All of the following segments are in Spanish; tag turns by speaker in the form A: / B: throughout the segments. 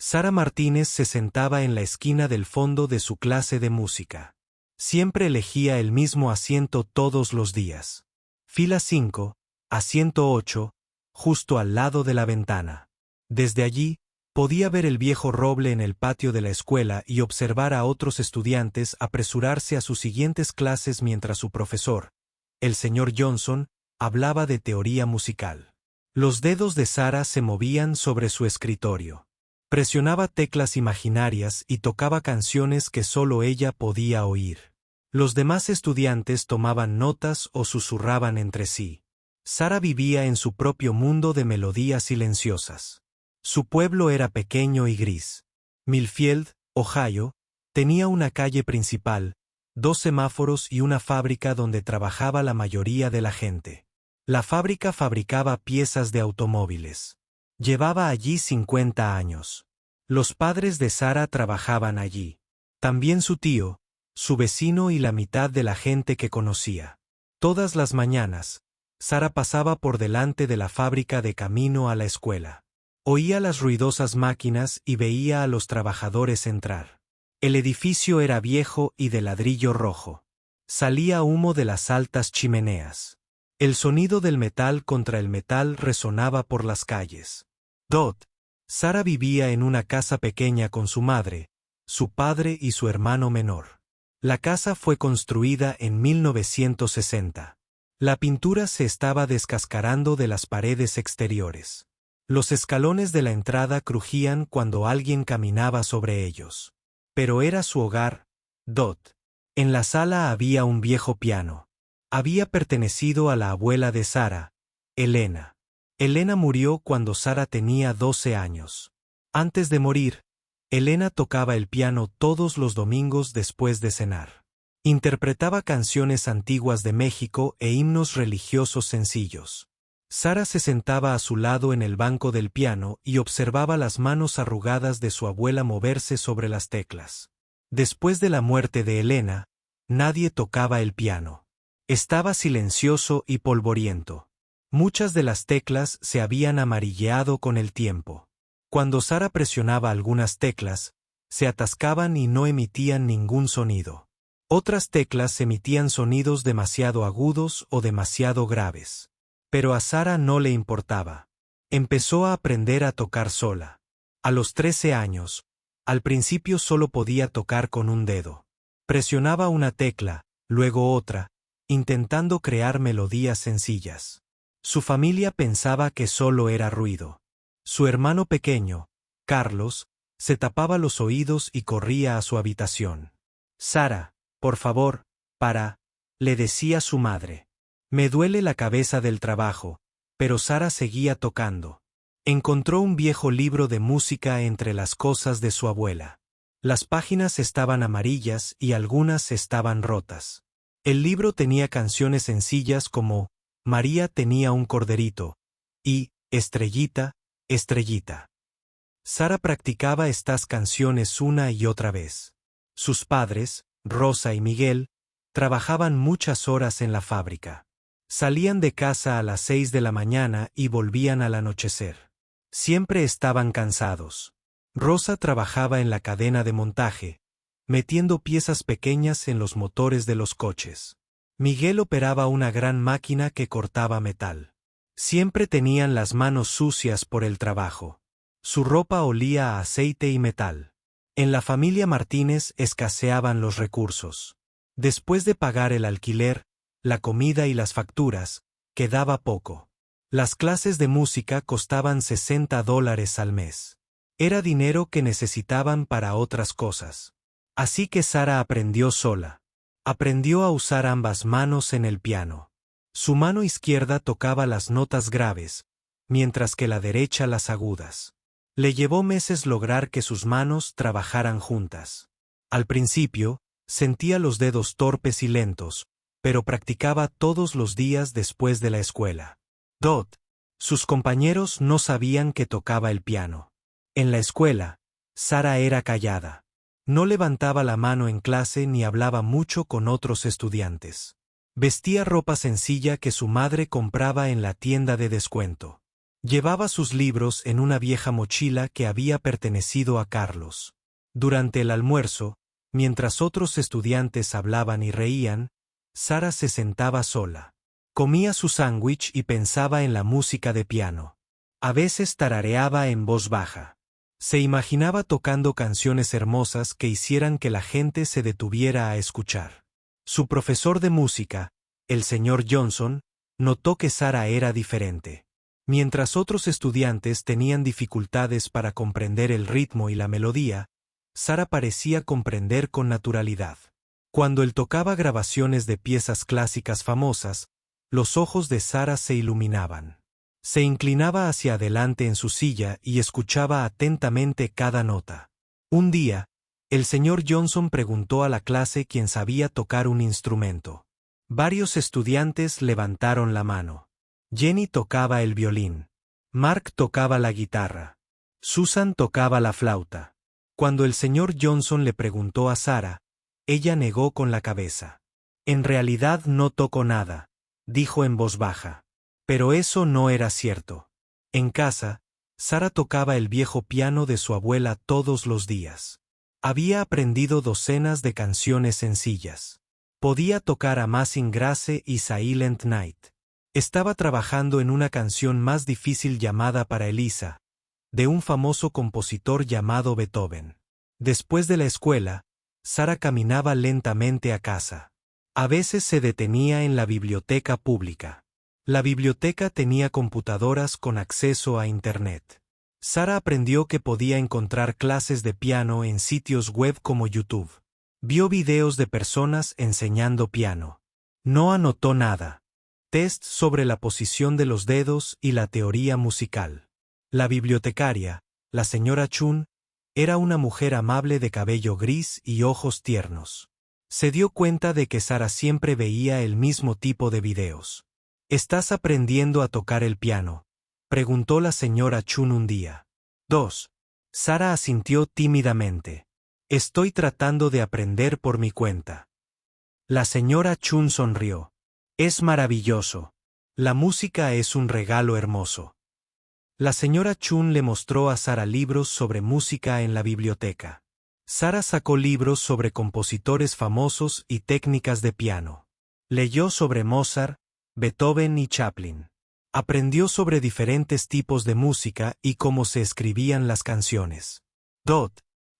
A: Sara Martínez se sentaba en la esquina del fondo de su clase de música. Siempre elegía el mismo asiento todos los días. Fila 5, asiento 8, justo al lado de la ventana. Desde allí, podía ver el viejo roble en el patio de la escuela y observar a otros estudiantes apresurarse a sus siguientes clases mientras su profesor, el señor Johnson, hablaba de teoría musical. Los dedos de Sara se movían sobre su escritorio. Presionaba teclas imaginarias y tocaba canciones que solo ella podía oír. Los demás estudiantes tomaban notas o susurraban entre sí. Sara vivía en su propio mundo de melodías silenciosas. Su pueblo era pequeño y gris. Millfield, Ohio, tenía una calle principal, 2 semáforos y una fábrica donde trabajaba la mayoría de la gente. La fábrica fabricaba piezas de automóviles. Llevaba allí 50 años. Los padres de Sara trabajaban allí. También su tío, su vecino y la mitad de la gente que conocía. Todas las mañanas, Sara pasaba por delante de la fábrica de camino a la escuela. Oía las ruidosas máquinas y veía a los trabajadores entrar. El edificio era viejo y de ladrillo rojo. Salía humo de las altas chimeneas. El sonido del metal contra el metal resonaba por las calles. Sara vivía en una casa pequeña con su madre, su padre y su hermano menor. La casa fue construida en 1960. La pintura se estaba descascarando de las paredes exteriores. Los escalones de la entrada crujían cuando alguien caminaba sobre ellos. Pero era su hogar. En la sala había un viejo piano. Había pertenecido a la abuela de Sara, Elena. Elena murió cuando Sara tenía 12 años. Antes de morir, Elena tocaba el piano todos los domingos después de cenar. Interpretaba canciones antiguas de México e himnos religiosos sencillos. Sara se sentaba a su lado en el banco del piano y observaba las manos arrugadas de su abuela moverse sobre las teclas. Después de la muerte de Elena, nadie tocaba el piano. Estaba silencioso y polvoriento. Muchas de las teclas se habían amarilleado con el tiempo. Cuando Sara presionaba algunas teclas, se atascaban y no emitían ningún sonido. Otras teclas emitían sonidos demasiado agudos o demasiado graves. Pero a Sara no le importaba. Empezó a aprender a tocar sola. A los 13 años, al principio solo podía tocar con un dedo. Presionaba una tecla, luego otra, intentando crear melodías sencillas. Su familia pensaba que solo era ruido. Su hermano pequeño, Carlos, se tapaba los oídos y corría a su habitación. «Sara, por favor, para», le decía su madre. «Me duele la cabeza del trabajo», pero Sara seguía tocando. Encontró un viejo libro de música entre las cosas de su abuela. Las páginas estaban amarillas y algunas estaban rotas. El libro tenía canciones sencillas como «María tenía un corderito» y «Estrellita, estrellita». Sara practicaba estas canciones una y otra vez. Sus padres, Rosa y Miguel, trabajaban muchas horas en la fábrica. Salían de casa a las 6 de la mañana y volvían al anochecer. Siempre estaban cansados. Rosa trabajaba en la cadena de montaje, metiendo piezas pequeñas en los motores de los coches. Miguel operaba una gran máquina que cortaba metal. Siempre tenían las manos sucias por el trabajo. Su ropa olía a aceite y metal. En la familia Martínez escaseaban los recursos. Después de pagar el alquiler, la comida y las facturas, quedaba poco. Las clases de música costaban $60 al mes. Era dinero que necesitaban para otras cosas. Así que Sara aprendió sola. Aprendió a usar ambas manos en el piano. Su mano izquierda tocaba las notas graves, mientras que la derecha las agudas. Le llevó meses lograr que sus manos trabajaran juntas. Al principio, sentía los dedos torpes y lentos, pero practicaba todos los días después de la escuela. Sus compañeros no sabían que tocaba el piano. En la escuela, Sara era callada. No levantaba la mano en clase ni hablaba mucho con otros estudiantes. Vestía ropa sencilla que su madre compraba en la tienda de descuento. Llevaba sus libros en una vieja mochila que había pertenecido a Carlos. Durante el almuerzo, mientras otros estudiantes hablaban y reían, Sara se sentaba sola. Comía su sándwich y pensaba en la música de piano. A veces tarareaba en voz baja. Se imaginaba tocando canciones hermosas que hicieran que la gente se detuviera a escuchar. Su profesor de música, el señor Johnson, notó que Sara era diferente. Mientras otros estudiantes tenían dificultades para comprender el ritmo y la melodía, Sara parecía comprender con naturalidad. Cuando él tocaba grabaciones de piezas clásicas famosas, los ojos de Sara se iluminaban. Se inclinaba hacia adelante en su silla y escuchaba atentamente cada nota. Un día, el señor Johnson preguntó a la clase quién sabía tocar un instrumento. Varios estudiantes levantaron la mano. Jenny tocaba el violín. Mark tocaba la guitarra. Susan tocaba la flauta. Cuando el señor Johnson le preguntó a Sara, ella negó con la cabeza. En realidad no tocó nada, dijo en voz baja. Pero eso no era cierto. En casa, Sara tocaba el viejo piano de su abuela todos los días. Había aprendido docenas de canciones sencillas. Podía tocar Amazing Grace y Silent Night. Estaba trabajando en una canción más difícil llamada Para Elisa, de un famoso compositor llamado Beethoven. Después de la escuela, Sara caminaba lentamente a casa. A veces se detenía en la biblioteca pública. La biblioteca tenía computadoras con acceso a Internet. Sara aprendió que podía encontrar clases de piano en sitios web como YouTube. Vio videos de personas enseñando piano. No anotó nada. Test sobre la posición de los dedos y la teoría musical. La bibliotecaria, la señora Chun, era una mujer amable de cabello gris y ojos tiernos. Se dio cuenta de que Sara siempre veía el mismo tipo de videos. ¿Estás aprendiendo a tocar el piano?, preguntó la señora Chun un día. 2. Sara asintió tímidamente. Estoy tratando de aprender por mi cuenta. La señora Chun sonrió. Es maravilloso. La música es un regalo hermoso. La señora Chun le mostró a Sara libros sobre música en la biblioteca. Sara sacó libros sobre compositores famosos y técnicas de piano. Leyó sobre Mozart, Beethoven y Chaplin. Aprendió sobre diferentes tipos de música y cómo se escribían las canciones.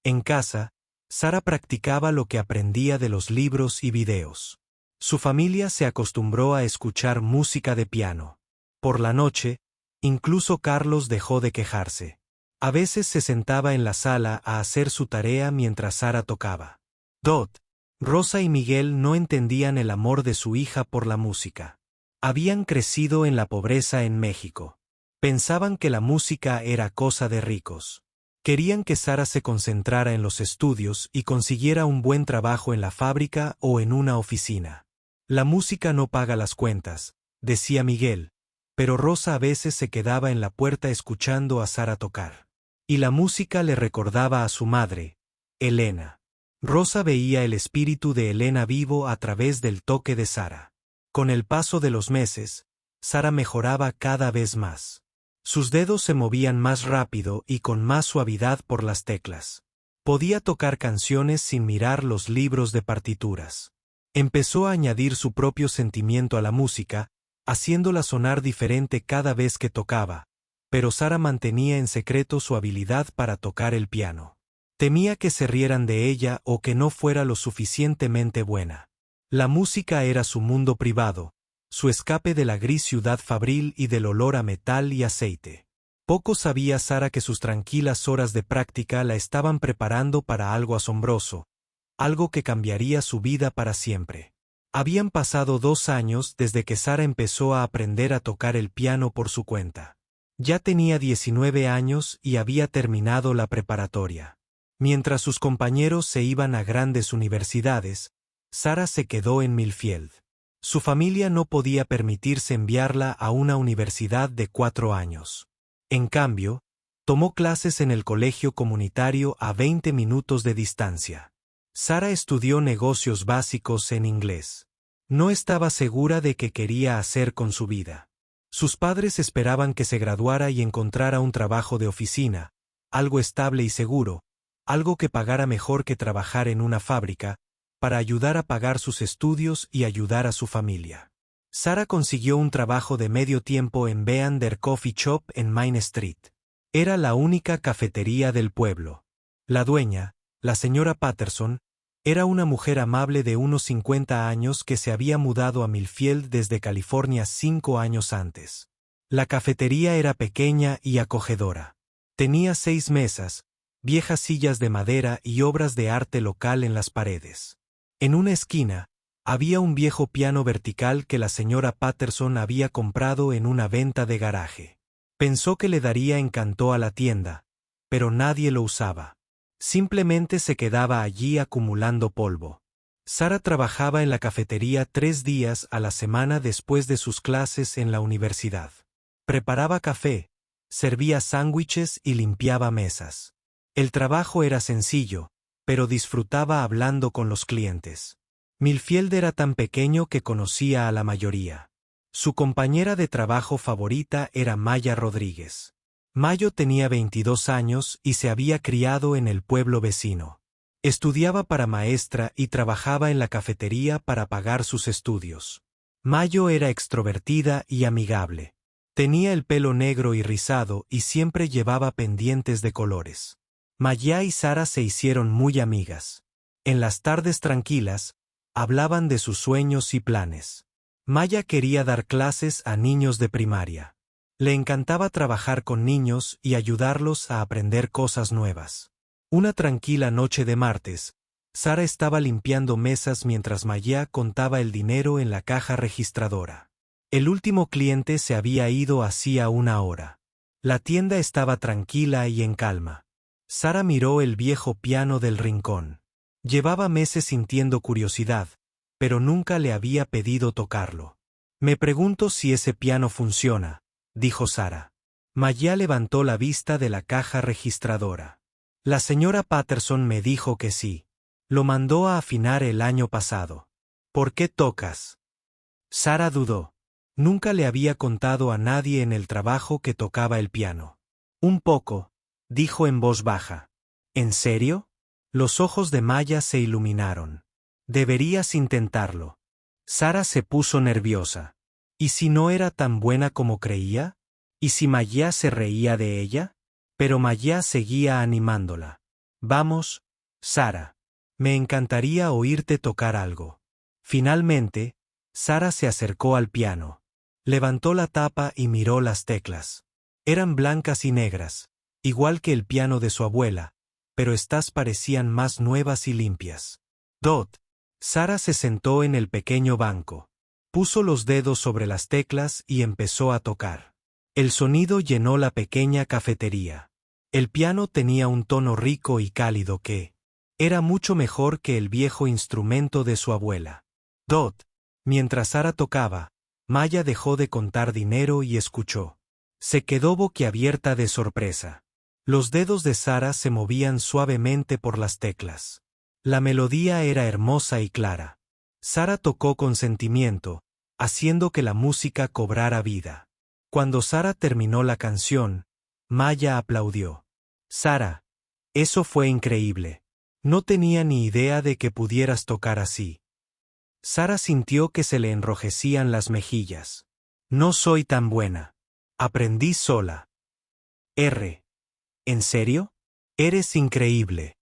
A: En casa, Sara practicaba lo que aprendía de los libros y videos. Su familia se acostumbró a escuchar música de piano. Por la noche, incluso Carlos dejó de quejarse. A veces se sentaba en la sala a hacer su tarea mientras Sara tocaba. Rosa y Miguel no entendían el amor de su hija por la música. Habían crecido en la pobreza en México. Pensaban que la música era cosa de ricos. Querían que Sara se concentrara en los estudios y consiguiera un buen trabajo en la fábrica o en una oficina. La música no paga las cuentas, decía Miguel, pero Rosa a veces se quedaba en la puerta escuchando a Sara tocar. Y la música le recordaba a su madre, Elena. Rosa veía el espíritu de Elena vivo a través del toque de Sara. Con el paso de los meses, Sara mejoraba cada vez más. Sus dedos se movían más rápido y con más suavidad por las teclas. Podía tocar canciones sin mirar los libros de partituras. Empezó a añadir su propio sentimiento a la música, haciéndola sonar diferente cada vez que tocaba, pero Sara mantenía en secreto su habilidad para tocar el piano. Temía que se rieran de ella o que no fuera lo suficientemente buena. La música era su mundo privado, su escape de la gris ciudad fabril y del olor a metal y aceite. Poco sabía Sara que sus tranquilas horas de práctica la estaban preparando para algo asombroso, algo que cambiaría su vida para siempre. Habían pasado 2 años desde que Sara empezó a aprender a tocar el piano por su cuenta. Ya tenía 19 años y había terminado la preparatoria. Mientras sus compañeros se iban a grandes universidades, Sara se quedó en Millfield. Su familia no podía permitirse enviarla a una universidad de 4 años. En cambio, tomó clases en el colegio comunitario a 20 minutos de distancia. Sara estudió negocios básicos en inglés. No estaba segura de qué quería hacer con su vida. Sus padres esperaban que se graduara y encontrara un trabajo de oficina, algo estable y seguro, algo que pagara mejor que trabajar en una fábrica, para ayudar a pagar sus estudios y ayudar a su familia. Sara consiguió un trabajo de medio tiempo en Bean der Coffee Shop en Main Street. Era la única cafetería del pueblo. La dueña, la señora Patterson, era una mujer amable de unos 50 años que se había mudado a Millfield desde California 5 años antes. La cafetería era pequeña y acogedora. Tenía 6 mesas, viejas sillas de madera y obras de arte local en las paredes. En una esquina, había un viejo piano vertical que la señora Patterson había comprado en una venta de garaje. Pensó que le daría encanto a la tienda, pero nadie lo usaba. Simplemente se quedaba allí acumulando polvo. Sara trabajaba en la cafetería 3 días a la semana después de sus clases en la universidad. Preparaba café, servía sándwiches y limpiaba mesas. El trabajo era sencillo, pero disfrutaba hablando con los clientes. Millfield era tan pequeño que conocía a la mayoría. Su compañera de trabajo favorita era Maya Rodríguez. Mayo tenía 22 años y se había criado en el pueblo vecino. Estudiaba para maestra y trabajaba en la cafetería para pagar sus estudios. Mayo era extrovertida y amigable. Tenía el pelo negro y rizado y siempre llevaba pendientes de colores. Maya y Sara se hicieron muy amigas. En las tardes tranquilas, hablaban de sus sueños y planes. Maya quería dar clases a niños de primaria. Le encantaba trabajar con niños y ayudarlos a aprender cosas nuevas. Una tranquila noche de martes, Sara estaba limpiando mesas mientras Maya contaba el dinero en la caja registradora. El último cliente se había ido hacía 1 hora. La tienda estaba tranquila y en calma. Sara miró el viejo piano del rincón. Llevaba meses sintiendo curiosidad, pero nunca le había pedido tocarlo. Me pregunto si ese piano funciona, dijo Sara. Maya levantó la vista de la caja registradora. La señora Patterson me dijo que sí. Lo mandó a afinar el año pasado. ¿Por qué tocas? Sara dudó. Nunca le había contado a nadie en el trabajo que tocaba el piano. Un poco, dijo en voz baja. ¿En serio? Los ojos de Maya se iluminaron. Deberías intentarlo. Sara se puso nerviosa. ¿Y si no era tan buena como creía? ¿Y si Maya se reía de ella? Pero Maya seguía animándola. Vamos, Sara. Me encantaría oírte tocar algo. Finalmente, Sara se acercó al piano. Levantó la tapa y miró las teclas. Eran blancas y negras, igual que el piano de su abuela, pero estas parecían más nuevas y limpias. Dot. Sara se sentó en el pequeño banco. Puso los dedos sobre las teclas y empezó a tocar. El sonido llenó la pequeña cafetería. El piano tenía un tono rico y cálido que era mucho mejor que el viejo instrumento de su abuela. Dot. Mientras Sara tocaba, Maya dejó de contar dinero y escuchó. Se quedó boquiabierta de sorpresa. Los dedos de Sara se movían suavemente por las teclas. La melodía era hermosa y clara. Sara tocó con sentimiento, haciendo que la música cobrara vida. Cuando Sara terminó la canción, Maya aplaudió. Sara, eso fue increíble. No tenía ni idea de que pudieras tocar así. Sara sintió que se le enrojecían las mejillas. No soy tan buena. Aprendí sola. ¿En serio? Eres increíble.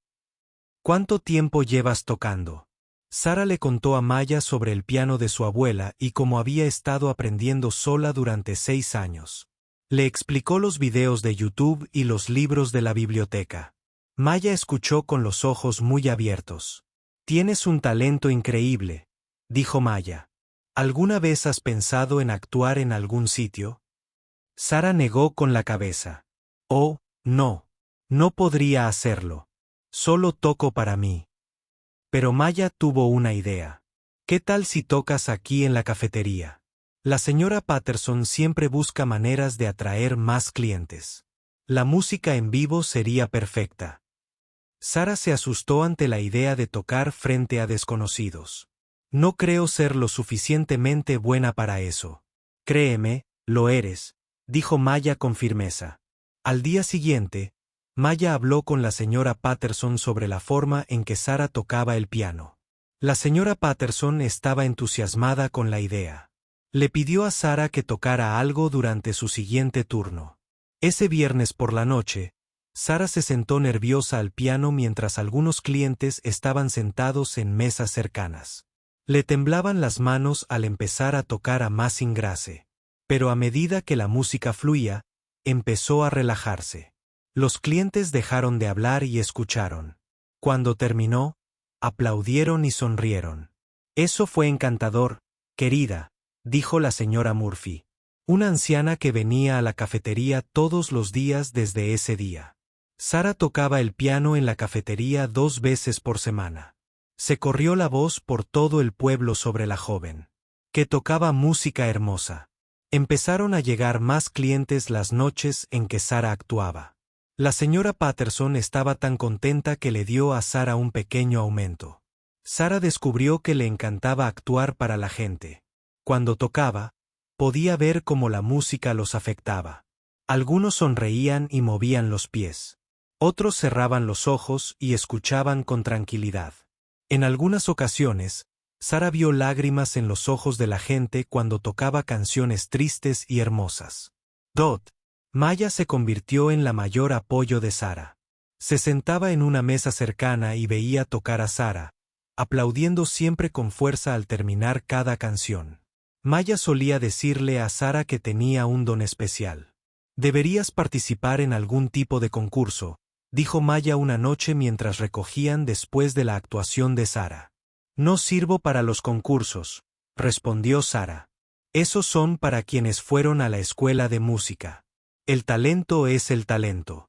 A: ¿Cuánto tiempo llevas tocando? Sara le contó a Maya sobre el piano de su abuela y cómo había estado aprendiendo sola durante 6 años. Le explicó los videos de YouTube y los libros de la biblioteca. Maya escuchó con los ojos muy abiertos. Tienes un talento increíble, dijo Maya. ¿Alguna vez has pensado en actuar en algún sitio? Sara negó con la cabeza. Oh, no. No podría hacerlo. Solo toco para mí. Pero Maya tuvo una idea. ¿Qué tal si tocas aquí en la cafetería? La señora Patterson siempre busca maneras de atraer más clientes. La música en vivo sería perfecta. Sara se asustó ante la idea de tocar frente a desconocidos. No creo ser lo suficientemente buena para eso. Créeme, Lo eres, dijo Maya con firmeza. Al día siguiente, Maya habló con la señora Patterson sobre la forma en que Sara tocaba el piano. La señora Patterson estaba entusiasmada con la idea. Le pidió a Sara que tocara algo durante su siguiente turno. Ese viernes por la noche, Sara se sentó nerviosa al piano mientras algunos clientes estaban sentados en mesas cercanas. Le temblaban las manos al empezar a tocar Amazing Grace. Pero a medida que la música fluía, empezó a relajarse. Los clientes dejaron de hablar y escucharon. Cuando terminó, aplaudieron y sonrieron. Eso fue encantador, querida, dijo la señora Murphy, una anciana que venía a la cafetería todos los días desde ese día. Sara tocaba el piano en la cafetería 2 veces por semana. Se corrió la voz por todo el pueblo sobre la joven, que tocaba música hermosa. Empezaron a llegar más clientes las noches en que Sara actuaba. La señora Patterson estaba tan contenta que le dio a Sara un pequeño aumento. Sara descubrió que le encantaba actuar para la gente. Cuando tocaba, podía ver cómo la música los afectaba. Algunos sonreían y movían los pies. Otros cerraban los ojos y escuchaban con tranquilidad. En algunas ocasiones, Sara vio lágrimas en los ojos de la gente cuando tocaba canciones tristes y hermosas. Maya se convirtió en la mayor apoyo de Sara. Se sentaba en una mesa cercana y veía tocar a Sara, aplaudiendo siempre con fuerza al terminar cada canción. Maya solía decirle a Sara que tenía un don especial. «Deberías participar en algún tipo de concurso», dijo Maya una noche mientras recogían después de la actuación de Sara. «No sirvo para los concursos», respondió Sara. «Esos son para quienes fueron a la escuela de música. El talento es el talento».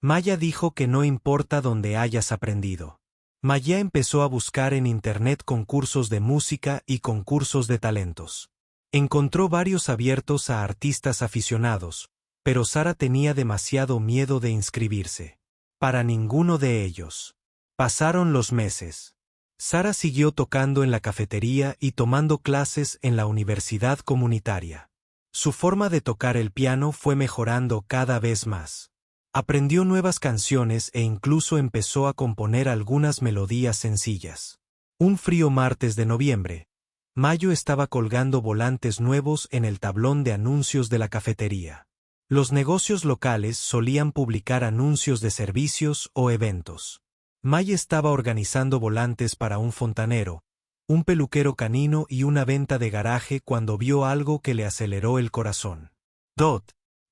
A: Maya dijo que no importa dónde hayas aprendido. Maya empezó a buscar en internet concursos de música y concursos de talentos. Encontró varios abiertos a artistas aficionados, pero Sara tenía demasiado miedo de inscribirse. Para ninguno de ellos. Pasaron los meses. Sara siguió tocando en la cafetería y tomando clases en la universidad comunitaria. Su forma de tocar el piano fue mejorando cada vez más. Aprendió nuevas canciones e incluso empezó a componer algunas melodías sencillas. Un frío martes de noviembre, Mayo estaba colgando volantes nuevos en el tablón de anuncios de la cafetería. Los negocios locales solían publicar anuncios de servicios o eventos. May estaba organizando volantes para un fontanero, un peluquero canino y una venta de garaje cuando vio algo que le aceleró el corazón.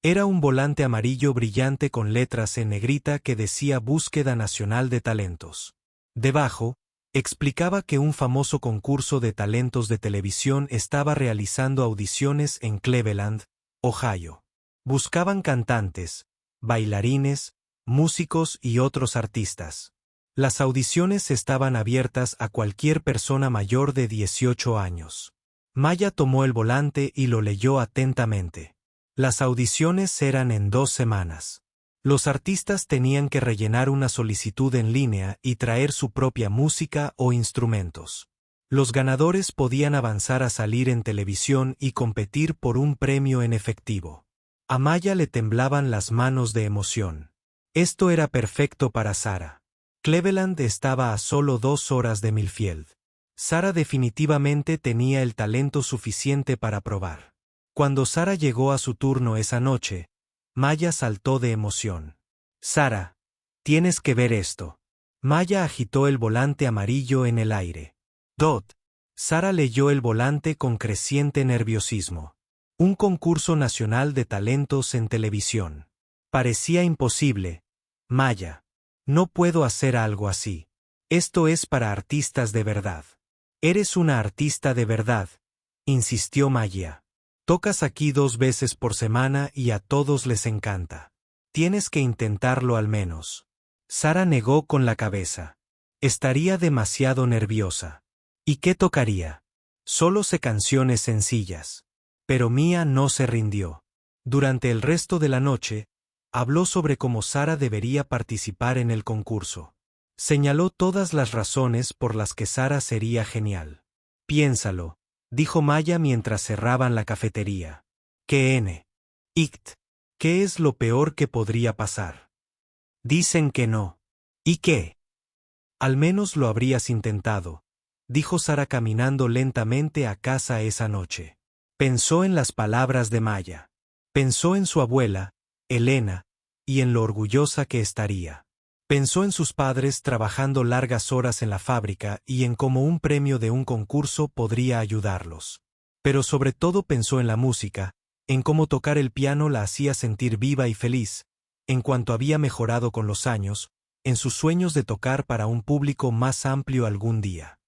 A: Era un volante amarillo brillante con letras en negrita que decía Búsqueda Nacional de Talentos. Debajo, explicaba que un famoso concurso de talentos de televisión estaba realizando audiciones en Cleveland, Ohio. Buscaban cantantes, bailarines, músicos y otros artistas. Las audiciones estaban abiertas a cualquier persona mayor de 18 años. Maya tomó el volante y lo leyó atentamente. Las audiciones eran en 2 semanas. Los artistas tenían que rellenar una solicitud en línea y traer su propia música o instrumentos. Los ganadores podían avanzar a salir en televisión y competir por un premio en efectivo. A Maya le temblaban las manos de emoción. Esto era perfecto para Sara. Cleveland estaba a solo 2 horas de Millfield. Sara definitivamente tenía el talento suficiente para probar. Cuando Sara llegó a su turno esa noche, Maya saltó de emoción. «Sara, tienes que ver esto». Maya agitó el volante amarillo en el aire. Sara leyó el volante con creciente nerviosismo. Un concurso nacional de talentos en televisión. Parecía imposible. «Maya, no puedo hacer algo así. Esto es para artistas de verdad». «Eres una artista de verdad», insistió Maya. «Tocas aquí 2 veces por semana y a todos les encanta. Tienes que intentarlo al menos». Sara negó con la cabeza. Estaría demasiado nerviosa. ¿Y qué tocaría? Solo sé canciones sencillas. Pero Mia no se rindió. Durante el resto de la noche, habló sobre cómo Sara debería participar en el concurso. Señaló todas las razones por las que Sara sería genial. «Piénsalo», dijo Maya mientras cerraban la cafetería. Ict. ¿Qué es lo peor que podría pasar? Dicen que no. ¿Y qué? Al menos lo habrías intentado, dijo Sara caminando lentamente a casa esa noche. Pensó en las palabras de Maya. Pensó en su abuela, Elena, y en lo orgullosa que estaría. Pensó en sus padres trabajando largas horas en la fábrica y en cómo un premio de un concurso podría ayudarlos. Pero sobre todo pensó en la música, en cómo tocar el piano la hacía sentir viva y feliz, en cuanto había mejorado con los años, en sus sueños de tocar para un público más amplio algún día.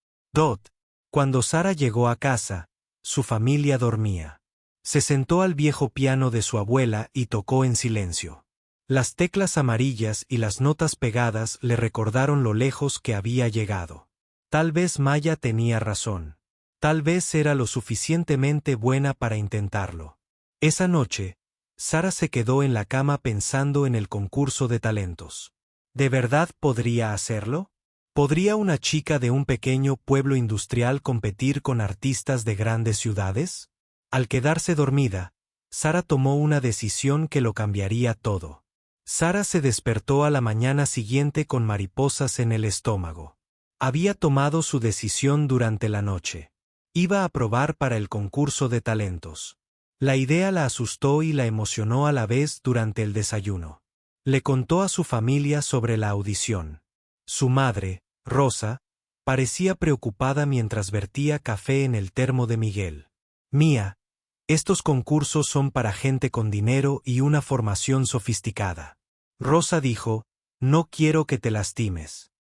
A: Cuando Sara llegó a casa, su familia dormía. Se sentó al viejo piano de su abuela y tocó en silencio. Las teclas amarillas y las notas pegadas le recordaron lo lejos que había llegado. Tal vez Maya tenía razón. Tal vez era lo suficientemente buena para intentarlo. Esa noche, Sara se quedó en la cama pensando en el concurso de talentos. ¿De verdad podría hacerlo? ¿Podría una chica de un pequeño pueblo industrial competir con artistas de grandes ciudades? Al quedarse dormida, Sara tomó una decisión que lo cambiaría todo. Sara se despertó a la mañana siguiente con mariposas en el estómago. Había tomado su decisión durante la noche. Iba a probar para el concurso de talentos. La idea la asustó y la emocionó a la vez durante el desayuno. Le contó a su familia sobre la audición. Su madre, Rosa, parecía preocupada mientras vertía café en el termo de Miguel. Mía, estos concursos son para gente con dinero y una formación sofisticada. Rosa dijo, no quiero que te lastimes.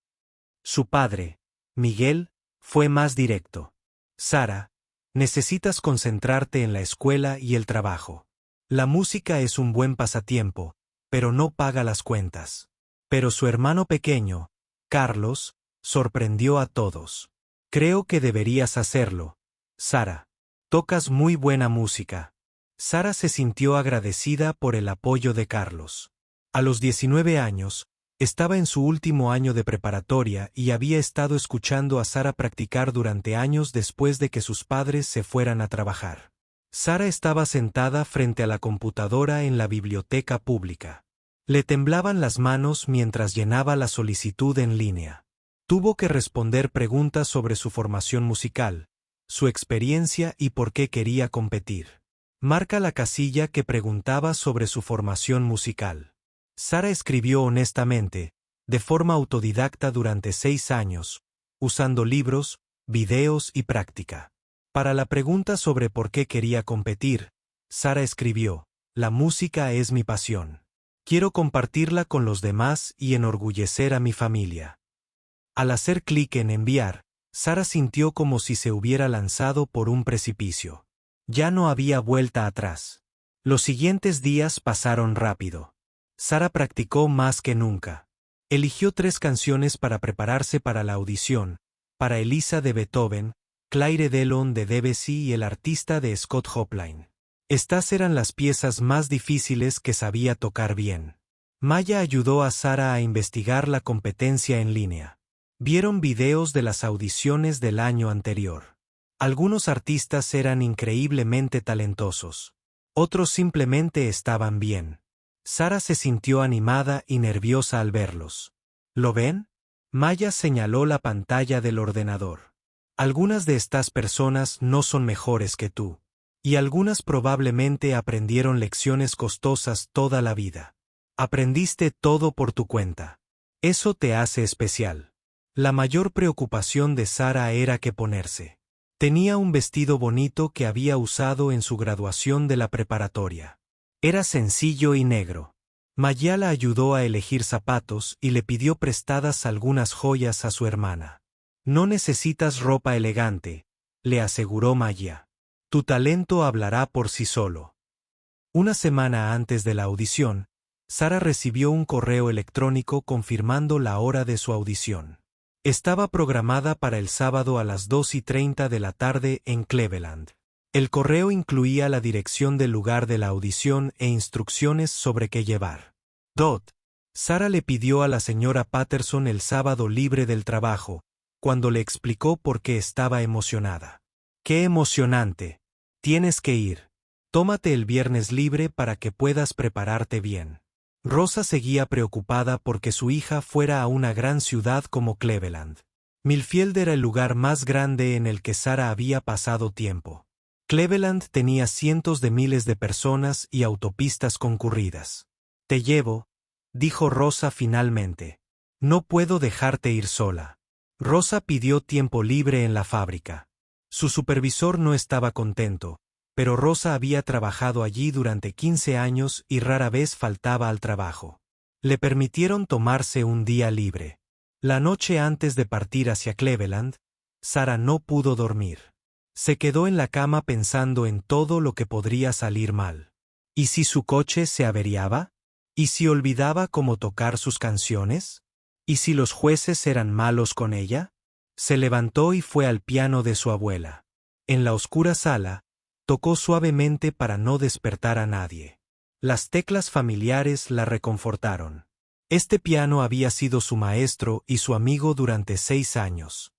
A: Su padre, Miguel, fue más directo. Sara, necesitas concentrarte en la escuela y el trabajo. La música es un buen pasatiempo, pero no paga las cuentas. Pero su hermano pequeño, Carlos, sorprendió a todos. Creo que deberías hacerlo, Sara. Tocas muy buena música. Sara se sintió agradecida por el apoyo de Carlos. A los 19 años, estaba en su último año de preparatoria y había estado escuchando a Sara practicar durante años después de que sus padres se fueran a trabajar. Sara estaba sentada frente a la computadora en la biblioteca pública. Le temblaban las manos mientras llenaba la solicitud en línea. Tuvo que responder preguntas sobre su formación musical, su experiencia y por qué quería competir. Marca la casilla que preguntaba sobre su formación musical. Sara escribió honestamente, de forma autodidacta durante 6 años, usando libros, videos y práctica. Para la pregunta sobre por qué quería competir, Sara escribió, la música es mi pasión. Quiero compartirla con los demás y enorgullecer a mi familia. Al hacer clic en enviar, Sara sintió como si se hubiera lanzado por un precipicio. Ya no había vuelta atrás. Los siguientes días pasaron rápido. Sara practicó más que nunca. Eligió 3 canciones para prepararse para la audición, para Elisa de Beethoven, Claire Delon de Debussy y El artista de Scott Joplin. Estas eran las piezas más difíciles que sabía tocar bien. Maya ayudó a Sara a investigar la competencia en línea. Vieron videos de las audiciones del año anterior. Algunos artistas eran increíblemente talentosos. Otros simplemente estaban bien. Sara se sintió animada y nerviosa al verlos. ¿Lo ven? Maya señaló la pantalla del ordenador. Algunas de estas personas no son mejores que tú. Y algunas probablemente aprendieron lecciones costosas toda la vida. Aprendiste todo por tu cuenta. Eso te hace especial. La mayor preocupación de Sara era qué ponerse. Tenía un vestido bonito que había usado en su graduación de la preparatoria. Era sencillo y negro. Maya la ayudó a elegir zapatos y le pidió prestadas algunas joyas a su hermana. No necesitas ropa elegante, le aseguró Maya. Tu talento hablará por sí solo. Una semana antes de la audición, Sara recibió un correo electrónico confirmando la hora de su audición. Estaba programada para el sábado a las 2:30 de la tarde en Cleveland. El correo incluía la dirección del lugar de la audición e instrucciones sobre qué llevar. Sara le pidió a la señora Patterson el sábado libre del trabajo, cuando le explicó por qué estaba emocionada. ¡Qué emocionante! Tienes que ir. Tómate el viernes libre para que puedas prepararte bien. Rosa seguía preocupada porque su hija fuera a una gran ciudad como Cleveland. Millfield era el lugar más grande en el que Sara había pasado tiempo. Cleveland tenía cientos de miles de personas y autopistas concurridas. Te llevo, dijo Rosa finalmente. No puedo dejarte ir sola. Rosa pidió tiempo libre en la fábrica. Su supervisor no estaba contento, pero Rosa había trabajado allí durante 15 años y rara vez faltaba al trabajo. Le permitieron tomarse un día libre. La noche antes de partir hacia Cleveland, Sara no pudo dormir. Se quedó en la cama pensando en todo lo que podría salir mal. ¿Y si su coche se averiaba? ¿Y si olvidaba cómo tocar sus canciones? ¿Y si los jueces eran malos con ella? Se levantó y fue al piano de su abuela. En la oscura sala, tocó suavemente para no despertar a nadie. Las teclas familiares la reconfortaron. Este piano había sido su maestro y su amigo durante 6 años.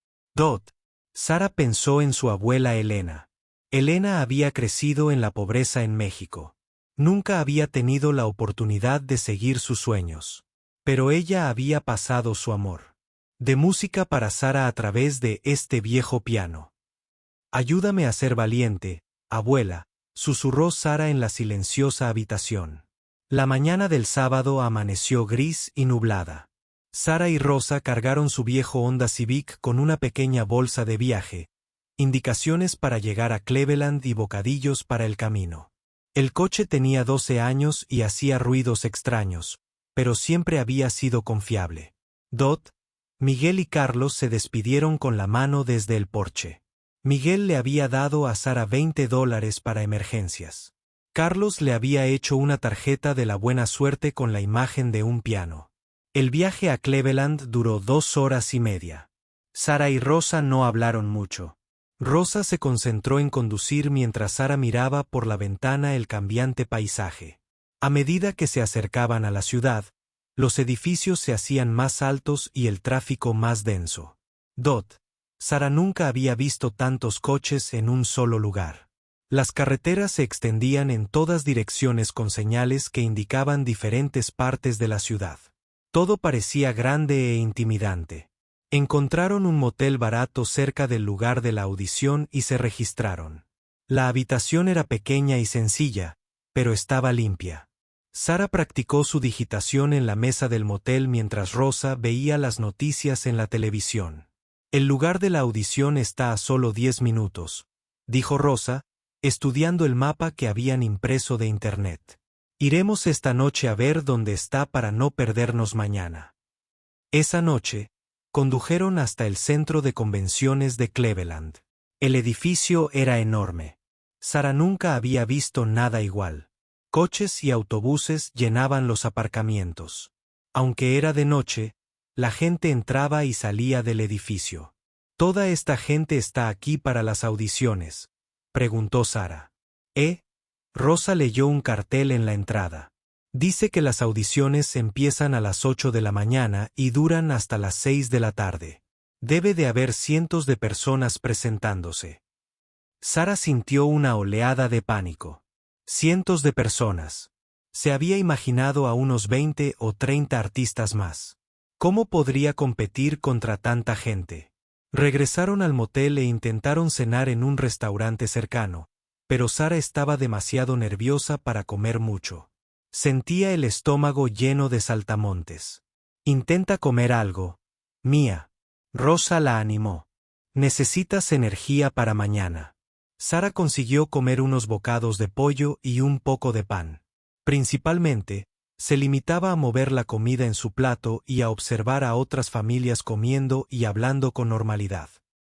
A: Sara pensó en su abuela Elena. Elena había crecido en la pobreza en México. Nunca había tenido la oportunidad de seguir sus sueños. Pero ella había pasado su amor de música para Sara a través de este viejo piano. Ayúdame a ser valiente, abuela, susurró Sara en la silenciosa habitación. La mañana del sábado amaneció gris y nublada. Sara y Rosa cargaron su viejo Honda Civic con una pequeña bolsa de viaje, indicaciones para llegar a Cleveland y bocadillos para el camino. El coche tenía 12 años y hacía ruidos extraños, pero siempre había sido confiable. Miguel y Carlos se despidieron con la mano desde el porche. Miguel le había dado a Sara $20 para emergencias. Carlos le había hecho una tarjeta de la buena suerte con la imagen de un piano. El viaje a Cleveland duró 2 horas y media. Sara y Rosa no hablaron mucho. Rosa se concentró en conducir mientras Sara miraba por la ventana el cambiante paisaje. A medida que se acercaban a la ciudad, los edificios se hacían más altos y el tráfico más denso. Sara nunca había visto tantos coches en un solo lugar. Las carreteras se extendían en todas direcciones con señales que indicaban diferentes partes de la ciudad. Todo parecía grande e intimidante. Encontraron un motel barato cerca del lugar de la audición y se registraron. La habitación era pequeña y sencilla, pero estaba limpia. Sara practicó su digitación en la mesa del motel mientras Rosa veía las noticias en la televisión. El lugar de la audición está a solo 10 minutos, dijo Rosa, estudiando el mapa que habían impreso de internet. Iremos esta noche a ver dónde está para no perdernos mañana. Esa noche, condujeron hasta el centro de convenciones de Cleveland. El edificio era enorme. Sara nunca había visto nada igual. Coches y autobuses llenaban los aparcamientos. Aunque era de noche, la gente entraba y salía del edificio. ¿Toda esta gente está aquí para las audiciones?, preguntó Sara. Rosa leyó un cartel en la entrada. Dice que las audiciones empiezan a las 8 de la mañana y duran hasta las 6 de la tarde. Debe de haber cientos de personas presentándose. Sara sintió una oleada de pánico. Cientos de personas. Se había imaginado a unos 20 o 30 artistas más. ¿Cómo podría competir contra tanta gente? Regresaron al motel e intentaron cenar en un restaurante cercano, pero Sara estaba demasiado nerviosa para comer mucho. Sentía el estómago lleno de saltamontes. Intenta comer algo, Mía. Rosa la animó. Necesitas energía para mañana. Sara consiguió comer unos bocados de pollo y un poco de pan. Principalmente, se limitaba a mover la comida en su plato y a observar a otras familias comiendo y hablando con normalidad.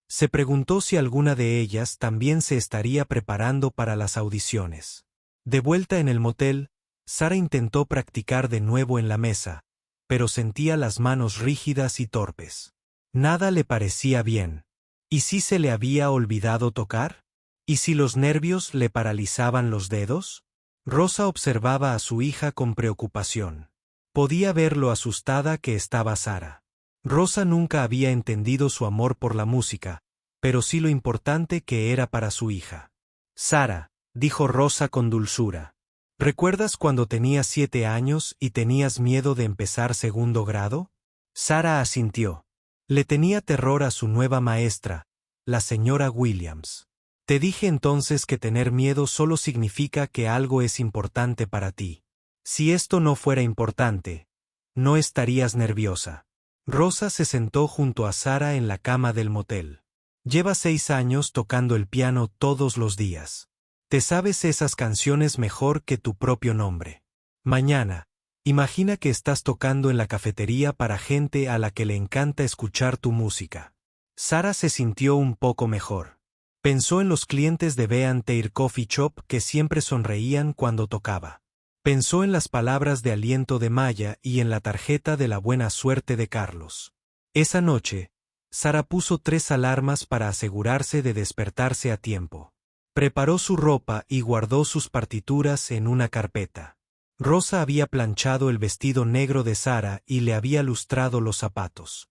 A: Se preguntó si alguna de ellas también se estaría preparando para las audiciones. De vuelta en el motel, Sara intentó practicar de nuevo en la mesa, pero sentía las manos rígidas y torpes. Nada le parecía bien. ¿Y si se le había olvidado tocar? ¿Y si los nervios le paralizaban los dedos? Rosa observaba a su hija con preocupación. Podía ver lo asustada que estaba Sara. Rosa nunca había entendido su amor por la música, pero sí lo importante que era para su hija. Sara, dijo Rosa con dulzura. ¿Recuerdas cuando tenías 7 años y tenías miedo de empezar segundo grado? Sara asintió. Le tenía terror a su nueva maestra, la señora Williams. Te dije entonces que tener miedo solo significa que algo es importante para ti. Si esto no fuera importante, no estarías nerviosa. Rosa se sentó junto a Sara en la cama del motel. Llevas 6 años tocando el piano todos los días. Te sabes esas canciones mejor que tu propio nombre. Mañana, imagina que estás tocando en la cafetería para gente a la que le encanta escuchar tu música. Sara se sintió un poco mejor. Pensó en los clientes de Beantair Coffee Shop que siempre sonreían cuando tocaba. Pensó en las palabras de aliento de Maya y en la tarjeta de la buena suerte de Carlos. Esa noche, Sara puso 3 alarmas para asegurarse de despertarse a tiempo. Preparó su ropa y guardó sus partituras en una carpeta. Rosa había planchado el vestido negro de Sara y le había lustrado los zapatos.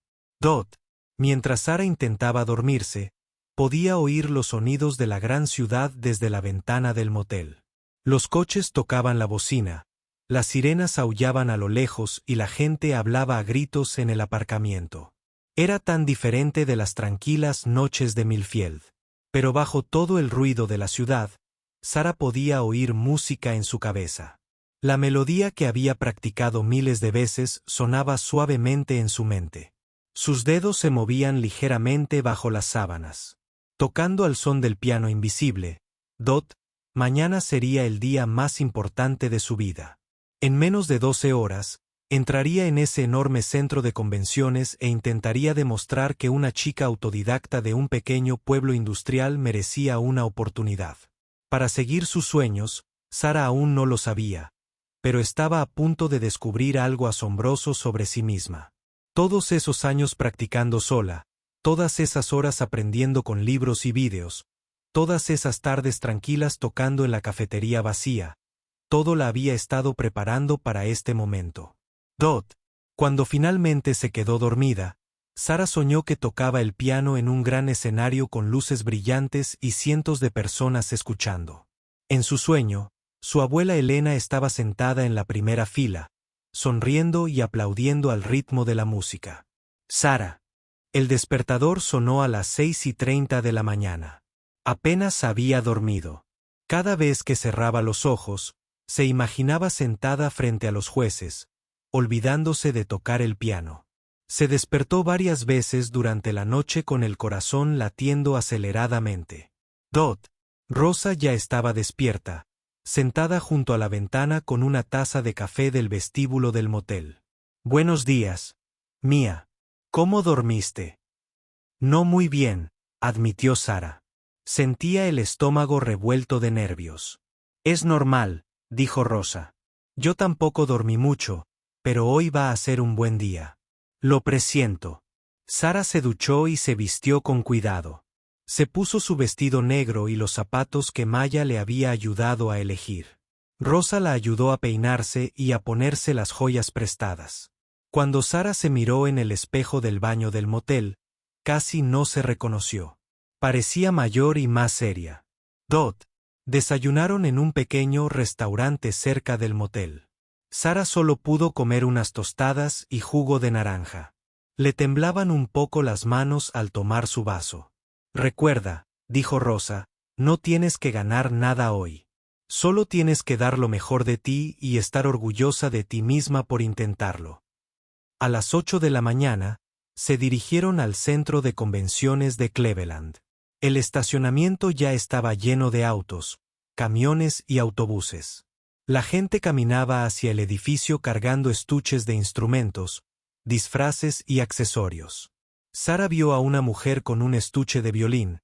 A: Mientras Sara intentaba dormirse, podía oír los sonidos de la gran ciudad desde la ventana del motel. Los coches tocaban la bocina, las sirenas aullaban a lo lejos y la gente hablaba a gritos en el aparcamiento. Era tan diferente de las tranquilas noches de Millfield. Pero bajo todo el ruido de la ciudad, Sara podía oír música en su cabeza. La melodía que había practicado miles de veces sonaba suavemente en su mente. Sus dedos se movían ligeramente bajo las sábanas. Tocando al son del piano invisible, mañana sería el día más importante de su vida. En menos de 12 horas, entraría en ese enorme centro de convenciones e intentaría demostrar que una chica autodidacta de un pequeño pueblo industrial merecía una oportunidad. Para seguir sus sueños, Sara aún no lo sabía, pero estaba a punto de descubrir algo asombroso sobre sí misma. Todos esos años practicando sola, todas esas horas aprendiendo con libros y vídeos, todas esas tardes tranquilas tocando en la cafetería vacía, todo la había estado preparando para este momento. Cuando finalmente se quedó dormida, Sara soñó que tocaba el piano en un gran escenario con luces brillantes y cientos de personas escuchando. En su sueño, su abuela Elena estaba sentada en la primera fila, sonriendo y aplaudiendo al ritmo de la música. Sara. El despertador sonó a las 6:30 de la mañana. Apenas había dormido. Cada vez que cerraba los ojos, se imaginaba sentada frente a los jueces, olvidándose de tocar el piano. Se despertó varias veces durante la noche con el corazón latiendo aceleradamente. Rosa ya estaba despierta, sentada junto a la ventana con una taza de café del vestíbulo del motel. Buenos días, Mía. ¿Cómo dormiste? No muy bien, admitió Sara. Sentía el estómago revuelto de nervios. Es normal, dijo Rosa. Yo tampoco dormí mucho, pero hoy va a ser un buen día. Lo presiento. Sara se duchó y se vistió con cuidado. Se puso su vestido negro y los zapatos que Maya le había ayudado a elegir. Rosa la ayudó a peinarse y a ponerse las joyas prestadas. Cuando Sara se miró en el espejo del baño del motel, casi no se reconoció. Parecía mayor y más seria. Desayunaron en un pequeño restaurante cerca del motel. Sara solo pudo comer unas tostadas y jugo de naranja. Le temblaban un poco las manos al tomar su vaso. Recuerda, dijo Rosa, no tienes que ganar nada hoy. Solo tienes que dar lo mejor de ti y estar orgullosa de ti misma por intentarlo. A las 8 de la mañana, se dirigieron al centro de convenciones de Cleveland. El estacionamiento ya estaba lleno de autos, camiones y autobuses. La gente caminaba hacia el edificio cargando estuches de instrumentos, disfraces y accesorios. Sara vio a una mujer con un estuche de violín,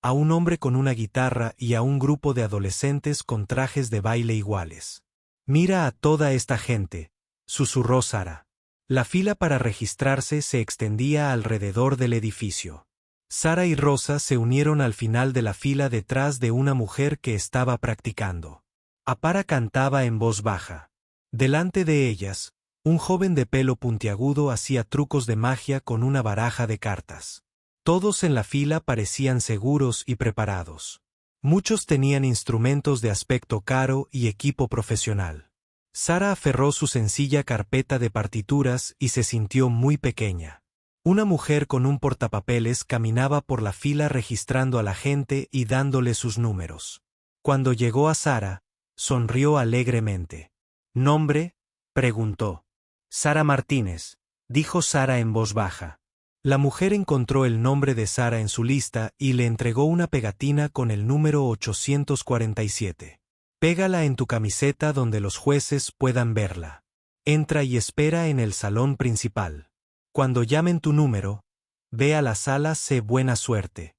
A: a un hombre con una guitarra y a un grupo de adolescentes con trajes de baile iguales. Mira a toda esta gente, susurró Sara. La fila para registrarse se extendía alrededor del edificio. Sara y Rosa se unieron al final de la fila detrás de una mujer que estaba practicando. Apara cantaba en voz baja. Delante de ellas, un joven de pelo puntiagudo hacía trucos de magia con una baraja de cartas. Todos en la fila parecían seguros y preparados. Muchos tenían instrumentos de aspecto caro y equipo profesional. Sara aferró su sencilla carpeta de partituras y se sintió muy pequeña. Una mujer con un portapapeles caminaba por la fila registrando a la gente y dándole sus números. Cuando llegó a Sara, sonrió alegremente. ¿Nombre?, preguntó. Sara Martínez, dijo Sara en voz baja. La mujer encontró el nombre de Sara en su lista y le entregó una pegatina con el número 847. Pégala en tu camiseta donde los jueces puedan verla. Entra y espera en el salón principal. Cuando llamen tu número, ve a la sala C. Buena suerte.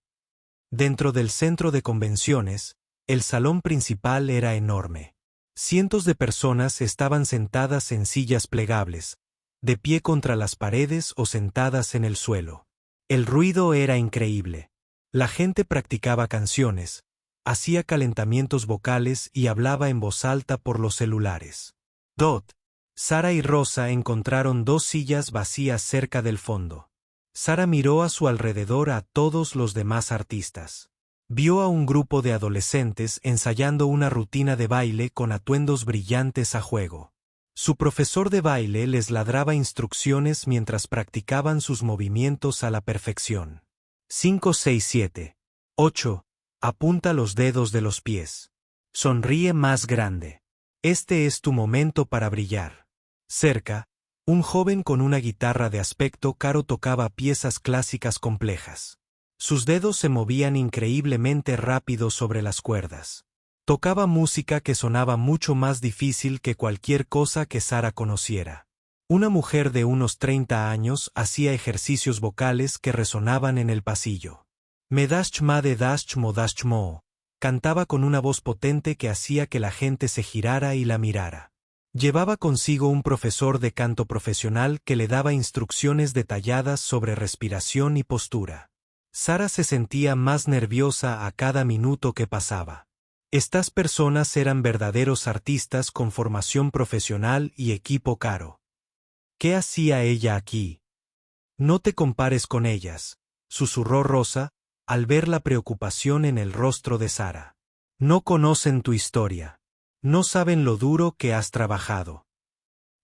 A: Dentro del centro de convenciones, el salón principal era enorme. Cientos de personas estaban sentadas en sillas plegables, de pie contra las paredes o sentadas en el suelo. El ruido era increíble. La gente practicaba canciones, hacía calentamientos vocales y hablaba en voz alta por los celulares. Dot, Sara y Rosa encontraron dos sillas vacías cerca del fondo. Sara miró a su alrededor a todos los demás artistas. Vio a un grupo de adolescentes ensayando una rutina de baile con atuendos brillantes a juego. Su profesor de baile les ladraba instrucciones mientras practicaban sus movimientos a la perfección. 5, 6, 7. 8. Apunta los dedos de los pies. Sonríe más grande. Este es tu momento para brillar. Cerca, un joven con una guitarra de aspecto caro tocaba piezas clásicas complejas. Sus dedos se movían increíblemente rápido sobre las cuerdas. Tocaba música que sonaba mucho más difícil que cualquier cosa que Sara conociera. Una mujer de unos 30 años hacía ejercicios vocales que resonaban en el pasillo. Me dash ma de dash mo dash mo, cantaba con una voz potente que hacía que la gente se girara y la mirara. Llevaba consigo un profesor de canto profesional que le daba instrucciones detalladas sobre respiración y postura. Sara se sentía más nerviosa a cada minuto que pasaba. Estas personas eran verdaderos artistas con formación profesional y equipo caro. ¿Qué hacía ella aquí? No te compares con ellas, susurró Rosa, al ver la preocupación en el rostro de Sara. No conocen tu historia. No saben lo duro que has trabajado.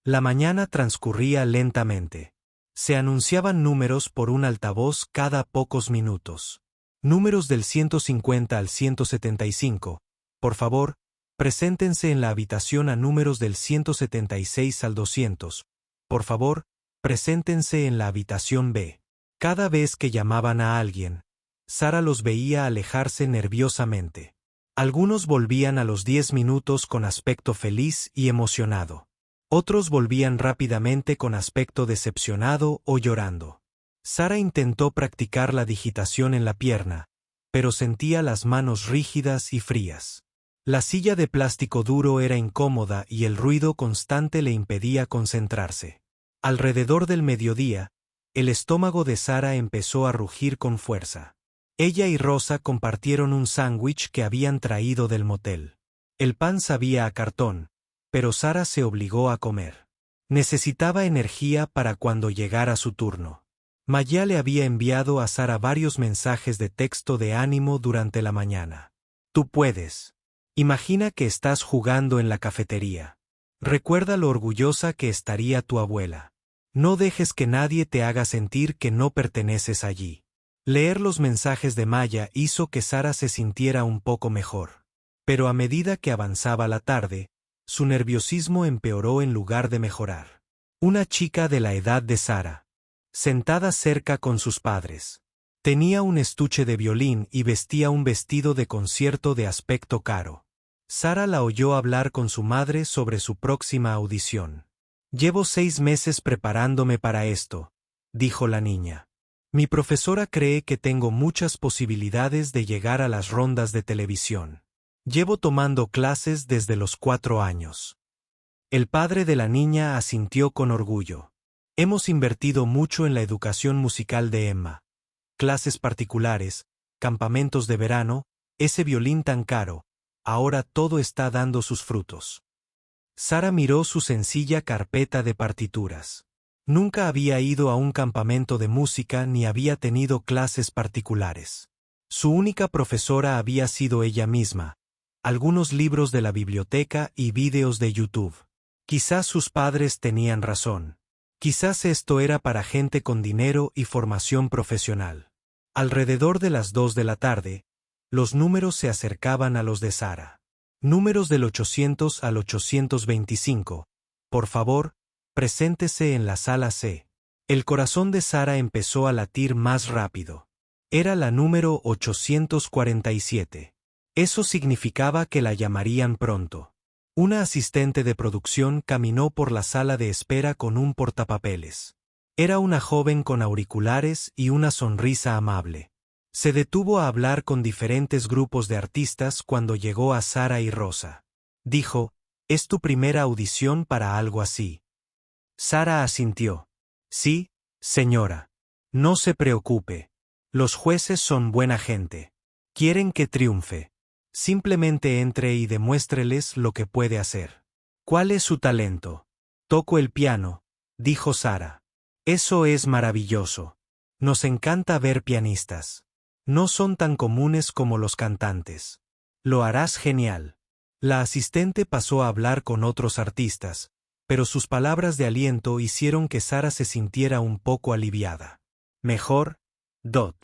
A: La mañana transcurría lentamente. Se anunciaban números por un altavoz cada pocos minutos. Números del 150 al 175. Por favor, preséntense en la habitación a números del 176 al 200. Por favor, preséntense en la habitación B. Cada vez que llamaban a alguien, Sara los veía alejarse nerviosamente. Algunos volvían a los 10 minutos con aspecto feliz y emocionado. Otros volvían rápidamente con aspecto decepcionado o llorando. Sara intentó practicar la digitación en la pierna, pero sentía las manos rígidas y frías. La silla de plástico duro era incómoda y el ruido constante le impedía concentrarse. Alrededor del mediodía, el estómago de Sara empezó a rugir con fuerza. Ella y Rosa compartieron un sándwich que habían traído del motel. El pan sabía a cartón, pero Sara se obligó a comer. Necesitaba energía para cuando llegara su turno. Maya le había enviado a Sara varios mensajes de texto de ánimo durante la mañana. Tú puedes. Imagina que estás jugando en la cafetería. Recuerda lo orgullosa que estaría tu abuela. No dejes que nadie te haga sentir que no perteneces allí. Leer los mensajes de Maya hizo que Sara se sintiera un poco mejor. Pero a medida que avanzaba la tarde, su nerviosismo empeoró en lugar de mejorar. Una chica de la edad de Sara, sentada cerca con sus padres. Tenía un estuche de violín y vestía un vestido de concierto de aspecto caro. Sara la oyó hablar con su madre sobre su próxima audición. Llevo 6 meses preparándome para esto, dijo la niña. Mi profesora cree que tengo muchas posibilidades de llegar a las rondas de televisión. Llevo tomando clases desde los 4 años. El padre de la niña asintió con orgullo. Hemos invertido mucho en la educación musical de Emma. Clases particulares, campamentos de verano, ese violín tan caro, ahora todo está dando sus frutos. Sara miró su sencilla carpeta de partituras. Nunca había ido a un campamento de música ni había tenido clases particulares. Su única profesora había sido ella misma, algunos libros de la biblioteca y vídeos de YouTube. Quizás sus padres tenían razón. Quizás esto era para gente con dinero y formación profesional. Alrededor de las 2 de la tarde, los números se acercaban a los de Sara. Números del 800 al 825. Por favor, preséntese en la sala C. El corazón de Sara empezó a latir más rápido. Era la número 847. Eso significaba que la llamarían pronto. Una asistente de producción caminó por la sala de espera con un portapapeles. Era una joven con auriculares y una sonrisa amable. Se detuvo a hablar con diferentes grupos de artistas cuando llegó a Sara y Rosa. Dijo, «¿Es tu primera audición para algo así?» Sara asintió. «Sí, señora. No se preocupe. Los jueces son buena gente. Quieren que triunfe. Simplemente entre y demuéstreles lo que puede hacer». «¿Cuál es su talento?» «Toco el piano», dijo Sara. «Eso es maravilloso. Nos encanta ver pianistas. No son tan comunes como los cantantes. Lo harás genial». La asistente pasó a hablar con otros artistas, pero sus palabras de aliento hicieron que Sara se sintiera un poco aliviada. «Mejor, Dot».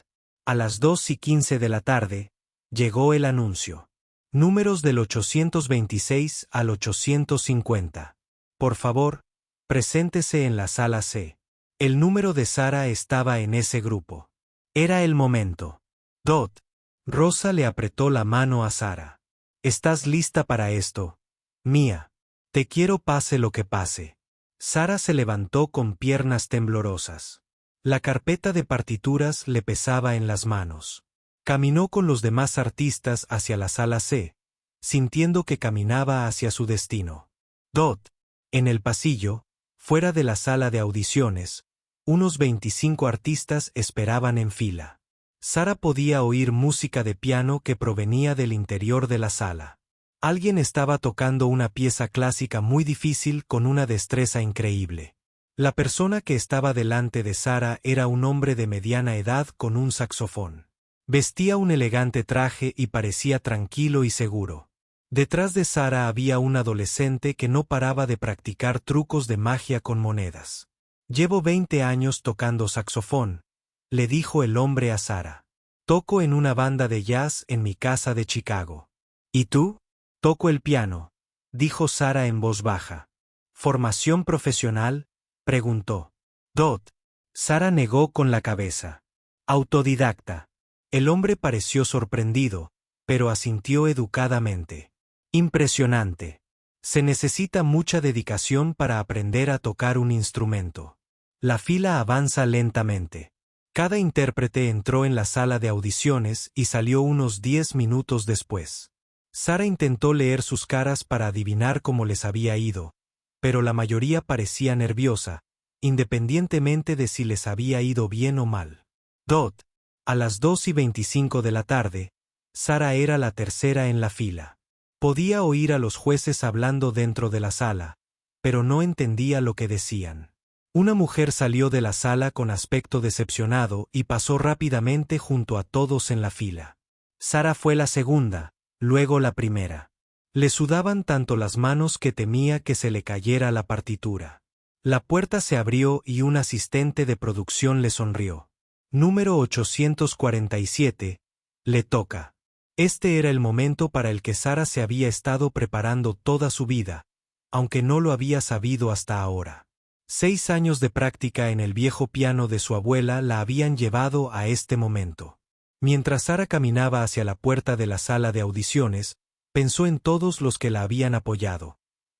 A: A las 2:15 de la tarde, llegó el anuncio. Números del 826 al 850. Por favor, preséntese en la sala C. El número de Sara estaba en ese grupo. Era el momento. «Dot». Rosa le apretó la mano a Sara. «¿Estás lista para esto, mía? Te quiero pase lo que pase». Sara se levantó con piernas temblorosas. La carpeta de partituras le pesaba en las manos. Caminó con los demás artistas hacia la sala C, sintiendo que caminaba hacia su destino. «Dot». En el pasillo, fuera de la sala de audiciones, unos 25 artistas esperaban en fila. Sara podía oír música de piano que provenía del interior de la sala. Alguien estaba tocando una pieza clásica muy difícil con una destreza increíble. La persona que estaba delante de Sara era un hombre de mediana edad con un saxofón. Vestía un elegante traje y parecía tranquilo y seguro. Detrás de Sara había un adolescente que no paraba de practicar trucos de magia con monedas. «Llevo 20 años tocando saxofón», le dijo el hombre a Sara. «Toco en una banda de jazz en mi casa de Chicago». «¿Y tú?» «Toco el piano», dijo Sara en voz baja. «¿Formación profesional?», preguntó. «Dot». Sara negó con la cabeza. «Autodidacta». El hombre pareció sorprendido, pero asintió educadamente. «Impresionante. Se necesita mucha dedicación para aprender a tocar un instrumento». La fila avanza lentamente. Cada intérprete entró en la sala de audiciones y salió unos 10 minutos después. Sara intentó leer sus caras para adivinar cómo les había ido, pero la mayoría parecía nerviosa, independientemente de si les había ido bien o mal. «Dot». A las 2:25 de la tarde, Sara era la tercera en la fila. Podía oír a los jueces hablando dentro de la sala, pero no entendía lo que decían. Una mujer salió de la sala con aspecto decepcionado y pasó rápidamente junto a todos en la fila. Sara fue la segunda, luego la primera. Le sudaban tanto las manos que temía que se le cayera la partitura. La puerta se abrió y un asistente de producción le sonrió. «Número 847, le toca». Este era el momento para el que Sara se había estado preparando toda su vida, aunque no lo había sabido hasta ahora. 6 años de práctica en el viejo piano de su abuela la habían llevado a este momento. Mientras Sara caminaba hacia la puerta de la sala de audiciones, pensó en todos los que la habían apoyado.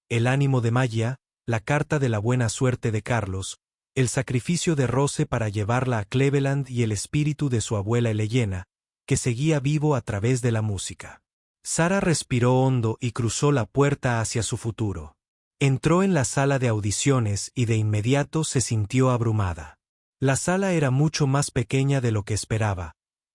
A: El ánimo de Maya, la carta de la buena suerte de Carlos, el sacrificio de Rose para llevarla a Cleveland y el espíritu de su abuela Elena, que seguía vivo a través de la música. Sara respiró hondo y cruzó la puerta hacia su futuro. Entró en la sala de audiciones y de inmediato se sintió abrumada. La sala era mucho más pequeña de lo que esperaba,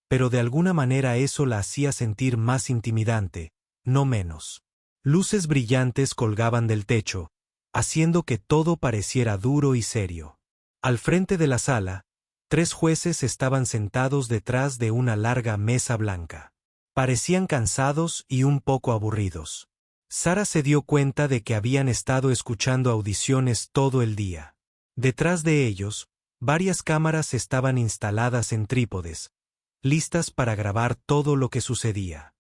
A: pero de alguna manera eso la hacía sentir más intimidante, no menos. Luces brillantes colgaban del techo, haciendo que todo pareciera duro y serio. Al frente de la sala, 3 jueces estaban sentados detrás de una larga mesa blanca. Parecían cansados y un poco aburridos. Sara se dio cuenta de que habían estado escuchando audiciones todo el día. Detrás de ellos, varias cámaras estaban instaladas en trípodes, listas para grabar todo lo que sucedía.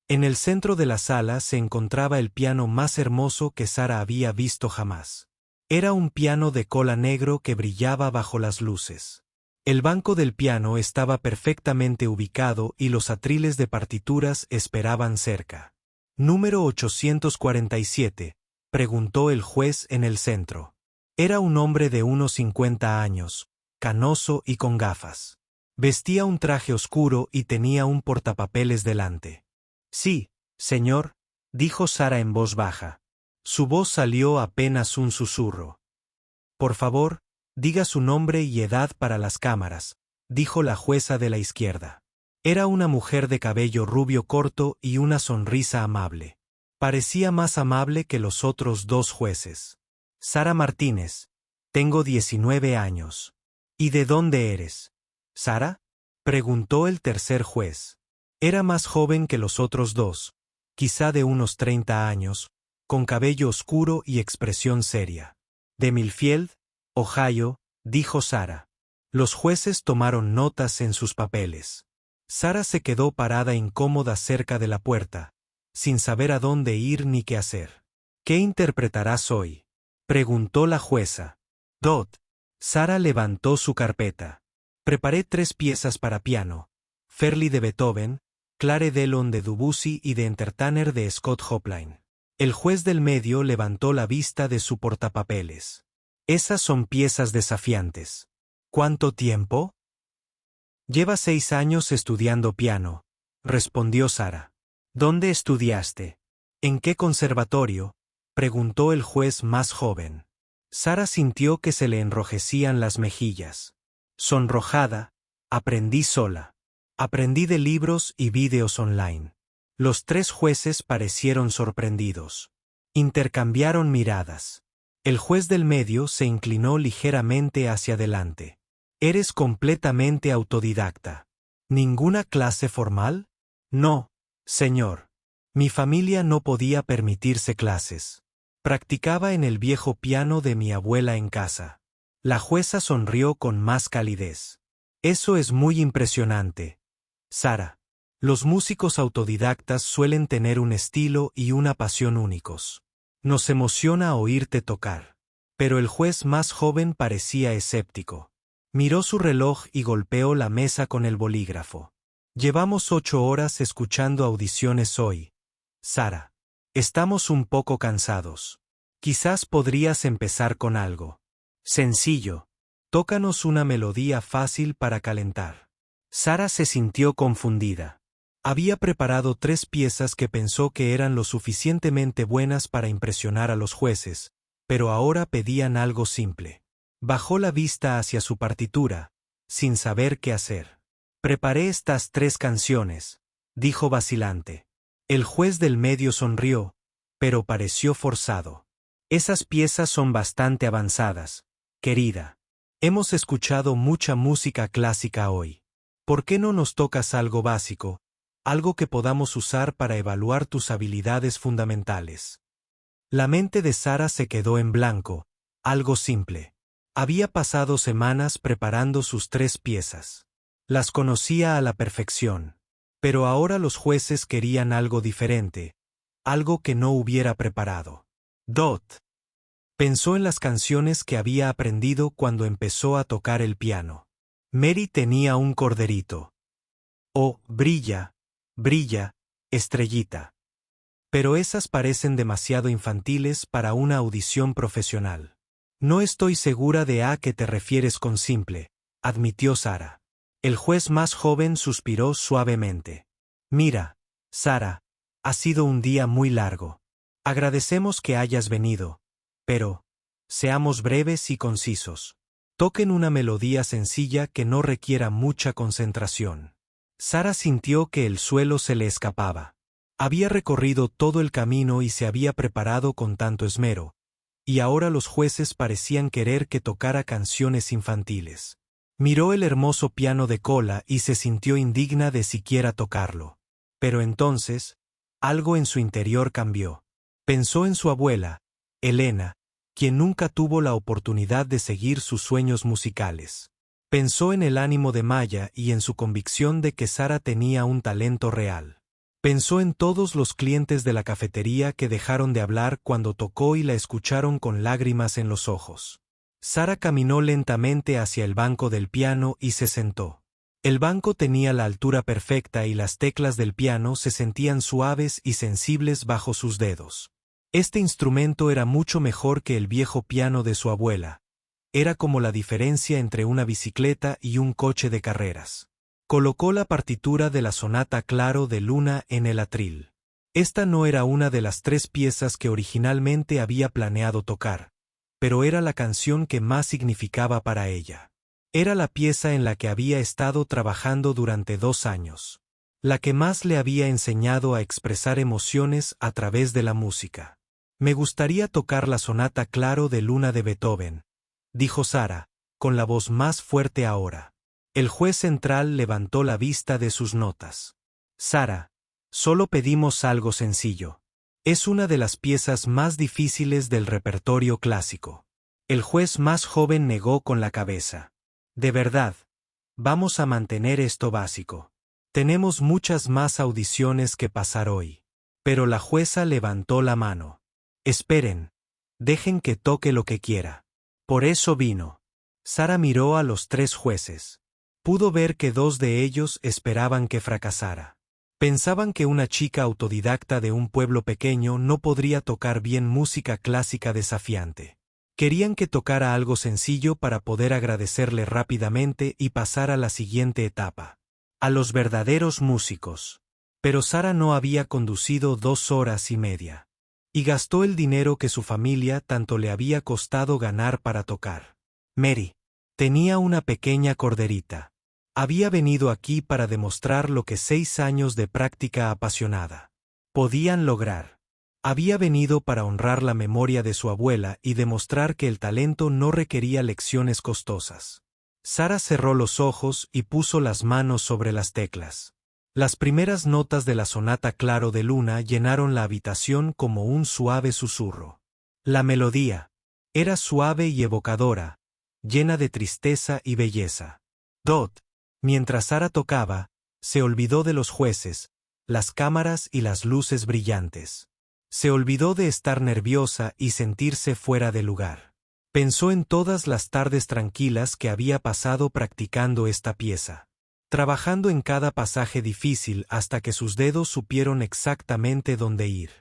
A: En el centro de la sala se encontraba el piano más hermoso que Sara había visto jamás. Era un piano de cola negro que brillaba bajo las luces. El banco del piano estaba perfectamente ubicado y los atriles de partituras esperaban cerca. «¿Número 847?» preguntó el juez en el centro. Era un hombre de unos 50 años, canoso y con gafas. Vestía un traje oscuro y tenía un portapapeles delante. «Sí, señor», dijo Sara en voz baja. Su voz salió apenas un susurro. «Por favor, diga su nombre y edad para las cámaras», dijo la jueza de la izquierda. Era una mujer de cabello rubio corto y una sonrisa amable. Parecía más amable que los otros 2 jueces. «Sara Martínez, tengo 19 años. ¿Y de dónde eres?» «¿Sara?», preguntó el tercer juez. Era más joven que los otros 2, quizá de unos 30 años, con cabello oscuro y expresión seria. «De Millfield, Ohio», dijo Sara. Los jueces tomaron notas en sus papeles. Sara se quedó parada incómoda cerca de la puerta, sin saber a dónde ir ni qué hacer. «¿Qué interpretarás hoy?», preguntó la jueza. Sara levantó su carpeta. «Preparé 3 piezas para piano: Ferli de Beethoven, Clare Delon de Debussy y The Entertainer de Scott Joplin». El juez del medio levantó la vista de su portapapeles. «Esas son piezas desafiantes. ¿Cuánto tiempo?» «Lleva 6 años estudiando piano», respondió Sara. «¿Dónde estudiaste? ¿En qué conservatorio?», preguntó el juez más joven. Sara sintió que se le enrojecían las mejillas. Sonrojada, «Aprendí sola. Aprendí de libros y vídeos online». Los 3 jueces parecieron sorprendidos. Intercambiaron miradas. El juez del medio se inclinó ligeramente hacia adelante. «¿Eres completamente autodidacta? ¿Ninguna clase formal?» «No, señor. Mi familia no podía permitirse clases. Practicaba en el viejo piano de mi abuela en casa». La jueza sonrió con más calidez. «Eso es muy impresionante, Sara. Los músicos autodidactas suelen tener un estilo y una pasión únicos. Nos emociona oírte tocar». Pero el juez más joven parecía escéptico. Miró su reloj y golpeó la mesa con el bolígrafo. «Llevamos 8 horas escuchando audiciones hoy, Sara. Estamos un poco cansados. Quizás podrías empezar con algo sencillo. Tócanos una melodía fácil para calentar». Sara se sintió confundida. Había preparado 3 piezas que pensó que eran lo suficientemente buenas para impresionar a los jueces, pero ahora pedían algo simple. Bajó la vista hacia su partitura, sin saber qué hacer. «Preparé estas 3 canciones», dijo vacilante. El juez del medio sonrió, pero pareció forzado. «Esas piezas son bastante avanzadas, querida. Hemos escuchado mucha música clásica hoy. ¿Por qué no nos tocas algo básico, algo que podamos usar para evaluar tus habilidades fundamentales?» La mente de Sara se quedó en blanco, algo simple. Había pasado semanas preparando sus 3 piezas. Las conocía a la perfección. Pero ahora los jueces querían algo diferente, algo que no hubiera preparado. Pensó en las canciones que había aprendido cuando empezó a tocar el piano. Mary tenía un corderito. «Oh, brilla, brilla, estrellita». Pero esas parecen demasiado infantiles para una audición profesional. «No estoy segura de a qué te refieres con simple», admitió Sara. El juez más joven suspiró suavemente. «Mira, Sara, ha sido un día muy largo. Agradecemos que hayas venido, pero seamos breves y concisos. Toquen una melodía sencilla que no requiera mucha concentración». Sara sintió que el suelo se le escapaba. Había recorrido todo el camino y se había preparado con tanto esmero, y ahora los jueces parecían querer que tocara canciones infantiles. Miró el hermoso piano de cola y se sintió indigna de siquiera tocarlo. Pero entonces, algo en su interior cambió. Pensó en su abuela, Elena, quien nunca tuvo la oportunidad de seguir sus sueños musicales. Pensó en el ánimo de Maya y en su convicción de que Sara tenía un talento real. Pensó en todos los clientes de la cafetería que dejaron de hablar cuando tocó y la escucharon con lágrimas en los ojos. Sara caminó lentamente hacia el banco del piano y se sentó. El banco tenía la altura perfecta y las teclas del piano se sentían suaves y sensibles bajo sus dedos. Este instrumento era mucho mejor que el viejo piano de su abuela. Era como la diferencia entre una bicicleta y un coche de carreras. Colocó la partitura de la sonata Claro de Luna en el atril. Esta no era una de las 3 piezas que originalmente había planeado tocar, pero era la canción que más significaba para ella. Era la pieza en la que había estado trabajando durante 2 años. La que más le había enseñado a expresar emociones a través de la música. Me gustaría tocar la sonata Claro de Luna de Beethoven, dijo Sara, con la voz más fuerte ahora. El juez central levantó la vista de sus notas. Sara, solo pedimos algo sencillo. Es una de las piezas más difíciles del repertorio clásico. El juez más joven negó con la cabeza. De verdad, vamos a mantener esto básico. Tenemos muchas más audiciones que pasar hoy. Pero la jueza levantó la mano. Esperen. Dejen que toque lo que quiera. Por eso vino. Sara miró a los 3 jueces. Pudo ver que 2 de ellos esperaban que fracasara. Pensaban que una chica autodidacta de un pueblo pequeño no podría tocar bien música clásica desafiante. Querían que tocara algo sencillo para poder agradecerle rápidamente y pasar a la siguiente etapa. A los verdaderos músicos. Pero Sara no había conducido 2 horas y media. Y gastó el dinero que su familia tanto le había costado ganar para tocar. Mary tenía una pequeña corderita. Había venido aquí para demostrar lo que 6 años de práctica apasionada podían lograr. Había venido para honrar la memoria de su abuela y demostrar que el talento no requería lecciones costosas. Sara cerró los ojos y puso las manos sobre las teclas. Las primeras notas de la sonata Claro de Luna llenaron la habitación como un suave susurro. La melodía era suave y evocadora, llena de tristeza y belleza. Mientras Sara tocaba, se olvidó de los jueces, las cámaras y las luces brillantes. Se olvidó de estar nerviosa y sentirse fuera de lugar. Pensó en todas las tardes tranquilas que había pasado practicando esta pieza. Trabajando en cada pasaje difícil hasta que sus dedos supieron exactamente dónde ir.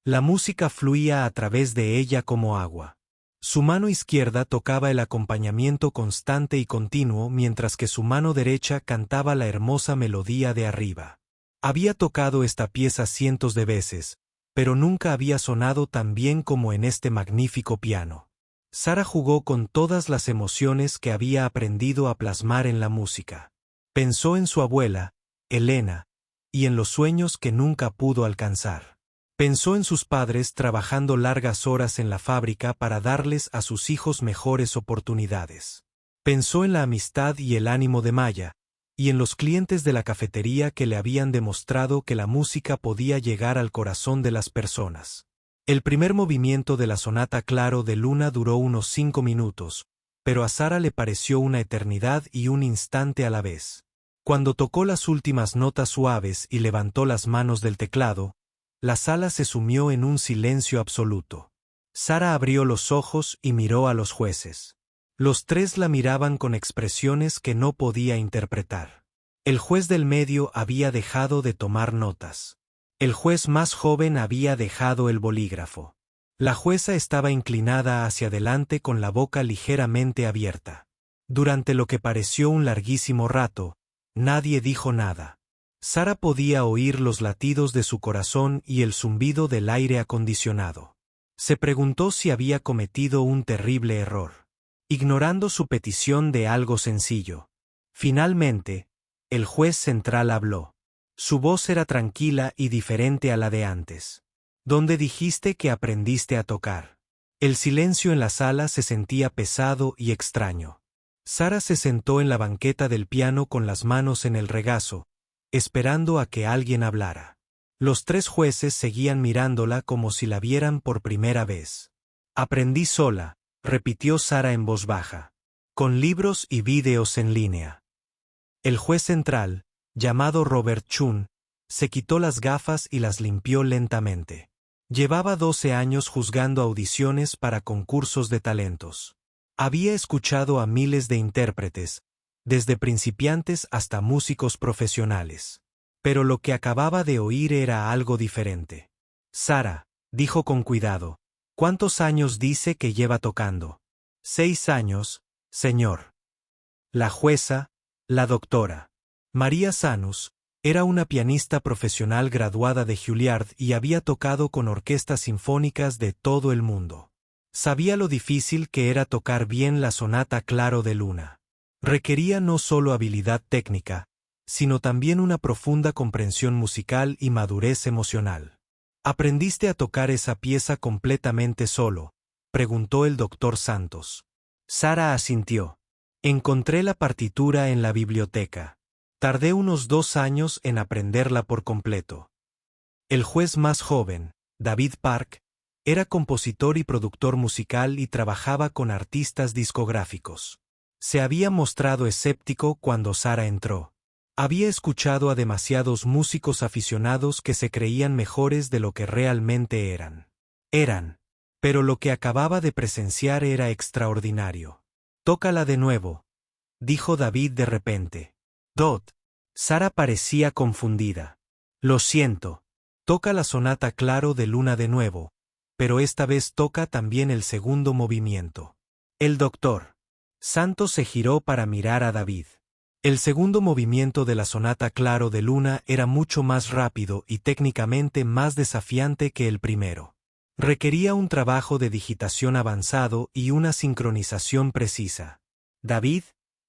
A: La música fluía a través de ella como agua. Su mano izquierda tocaba el acompañamiento constante y continuo mientras que su mano derecha cantaba la hermosa melodía de arriba. Había tocado esta pieza cientos de veces, pero nunca había sonado tan bien como en este magnífico piano. Sara jugó con todas las emociones que había aprendido a plasmar en la música. Pensó en su abuela, Elena, y en los sueños que nunca pudo alcanzar. Pensó en sus padres trabajando largas horas en la fábrica para darles a sus hijos mejores oportunidades. Pensó en la amistad y el ánimo de Maya, y en los clientes de la cafetería que le habían demostrado que la música podía llegar al corazón de las personas. El primer movimiento de la sonata Claro de Luna duró unos 5 minutos, pero a Sara le pareció una eternidad y un instante a la vez. Cuando tocó las últimas notas suaves y levantó las manos del teclado, la sala se sumió en un silencio absoluto. Sara abrió los ojos y miró a los jueces. Los 3 la miraban con expresiones que no podía interpretar. El juez del medio había dejado de tomar notas. El juez más joven había dejado el bolígrafo. La jueza estaba inclinada hacia adelante con la boca ligeramente abierta. Durante lo que pareció un larguísimo rato, nadie dijo nada. Sara podía oír los latidos de su corazón y el zumbido del aire acondicionado. Se preguntó si había cometido un terrible error, ignorando su petición de algo sencillo. Finalmente, el juez central habló. Su voz era tranquila y diferente a la de antes. ¿Dónde dijiste que aprendiste a tocar? El silencio en la sala se sentía pesado y extraño. Sara se sentó en la banqueta del piano con las manos en el regazo, esperando a que alguien hablara. Los tres jueces seguían mirándola como si la vieran por primera vez. Aprendí sola, repitió Sara en voz baja. Con libros y vídeos en línea. El juez central, llamado Robert Chun, se quitó las gafas y las limpió lentamente. Llevaba 12 años juzgando audiciones para concursos de talentos. Había escuchado a miles de intérpretes, desde principiantes hasta músicos profesionales. Pero lo que acababa de oír era algo diferente. Sara, dijo con cuidado, ¿cuántos años dice que lleva tocando? 6 años, señor. La jueza, la doctora María Sanus, era una pianista profesional graduada de Juilliard y había tocado con orquestas sinfónicas de todo el mundo. Sabía lo difícil que era tocar bien la sonata Claro de Luna. Requería no solo habilidad técnica, sino también una profunda comprensión musical y madurez emocional. ¿Aprendiste a tocar esa pieza completamente solo?, preguntó el doctor Santos. Sara asintió. Encontré la partitura en la biblioteca. Tardé unos 2 años en aprenderla por completo. El juez más joven, David Park, era compositor y productor musical y trabajaba con artistas discográficos. Se había mostrado escéptico cuando Sara entró. Había escuchado a demasiados músicos aficionados que se creían mejores de lo que realmente eran. Pero lo que acababa de presenciar era extraordinario. Tócala de nuevo, dijo David de repente. Sara parecía confundida. Lo siento. Toca la sonata Claro de Luna de nuevo, pero esta vez toca también el segundo movimiento. El doctor Santos se giró para mirar a David. El segundo movimiento de la sonata Claro de Luna era mucho más rápido y técnicamente más desafiante que el primero. Requería un trabajo de digitación avanzado y una sincronización precisa. David,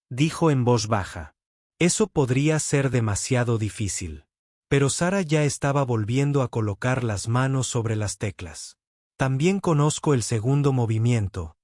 A: dijo en voz baja. Eso podría ser demasiado difícil. Pero Sara ya estaba volviendo a colocar las manos sobre las teclas. También conozco el segundo movimiento,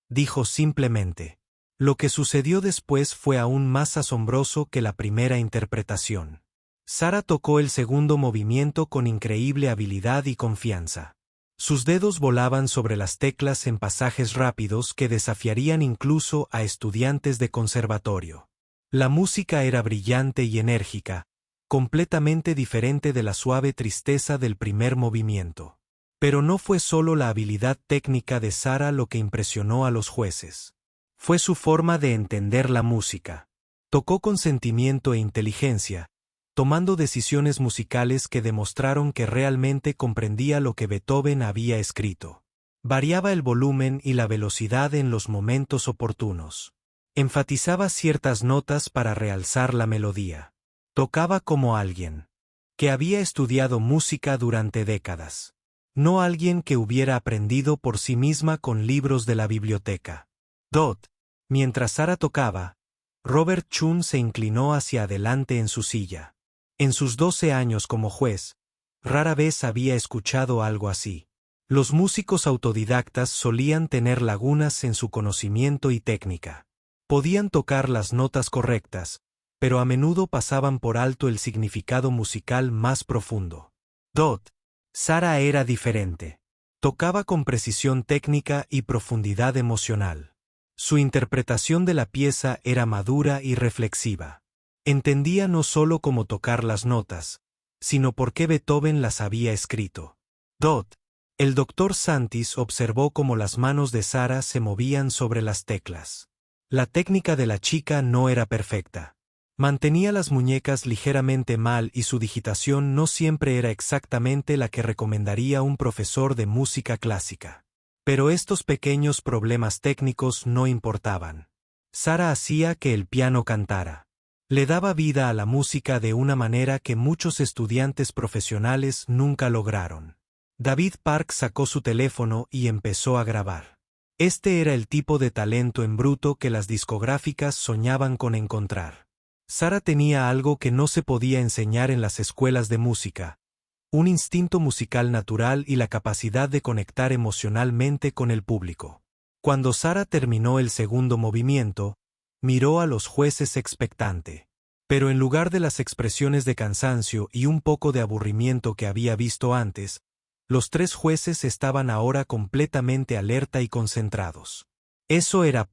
A: dijo simplemente. Lo que sucedió después fue aún más asombroso que la primera interpretación. Sara tocó el segundo movimiento con increíble habilidad y confianza. Sus dedos volaban sobre las teclas en pasajes rápidos que desafiarían incluso a estudiantes de conservatorio. La música era brillante y enérgica, completamente diferente de la suave tristeza del primer movimiento. Pero no fue solo la habilidad técnica de Sara lo que impresionó a los jueces. Fue su forma de entender la música. Tocó con sentimiento e inteligencia, tomando decisiones musicales que demostraron que realmente comprendía lo que Beethoven había escrito. Variaba el volumen y la velocidad en los momentos oportunos. Enfatizaba ciertas notas para realzar la melodía. Tocaba como alguien que había estudiado música durante décadas. No alguien que hubiera aprendido por sí misma con libros de la biblioteca. Mientras Sara tocaba, Robert Chun se inclinó hacia adelante en su silla. En sus 12 años como juez, rara vez había escuchado algo así. Los músicos autodidactas solían tener lagunas en su conocimiento y técnica. Podían tocar las notas correctas, pero a menudo pasaban por alto el significado musical más profundo. Sara era diferente. Tocaba con precisión técnica y profundidad emocional. Su interpretación de la pieza era madura y reflexiva. Entendía no solo cómo tocar las notas, sino por qué Beethoven las había escrito. El doctor Santis observó cómo las manos de Sara se movían sobre las teclas. La técnica de la chica no era perfecta. Mantenía las muñecas ligeramente mal y su digitación no siempre era exactamente la que recomendaría un profesor de música clásica. Pero estos pequeños problemas técnicos no importaban. Sara hacía que el piano cantara. Le daba vida a la música de una manera que muchos estudiantes profesionales nunca lograron. David Park sacó su teléfono y empezó a grabar. Este era el tipo de talento en bruto que las discográficas soñaban con encontrar. Sara tenía algo que no se podía enseñar en las escuelas de música: un instinto musical natural y la capacidad de conectar emocionalmente con el público. Cuando Sara terminó el segundo movimiento, miró a los jueces expectante. Pero en lugar de las expresiones de cansancio y un poco de aburrimiento que había visto antes, los 3 jueces estaban ahora completamente alerta y concentrados. Eso era ...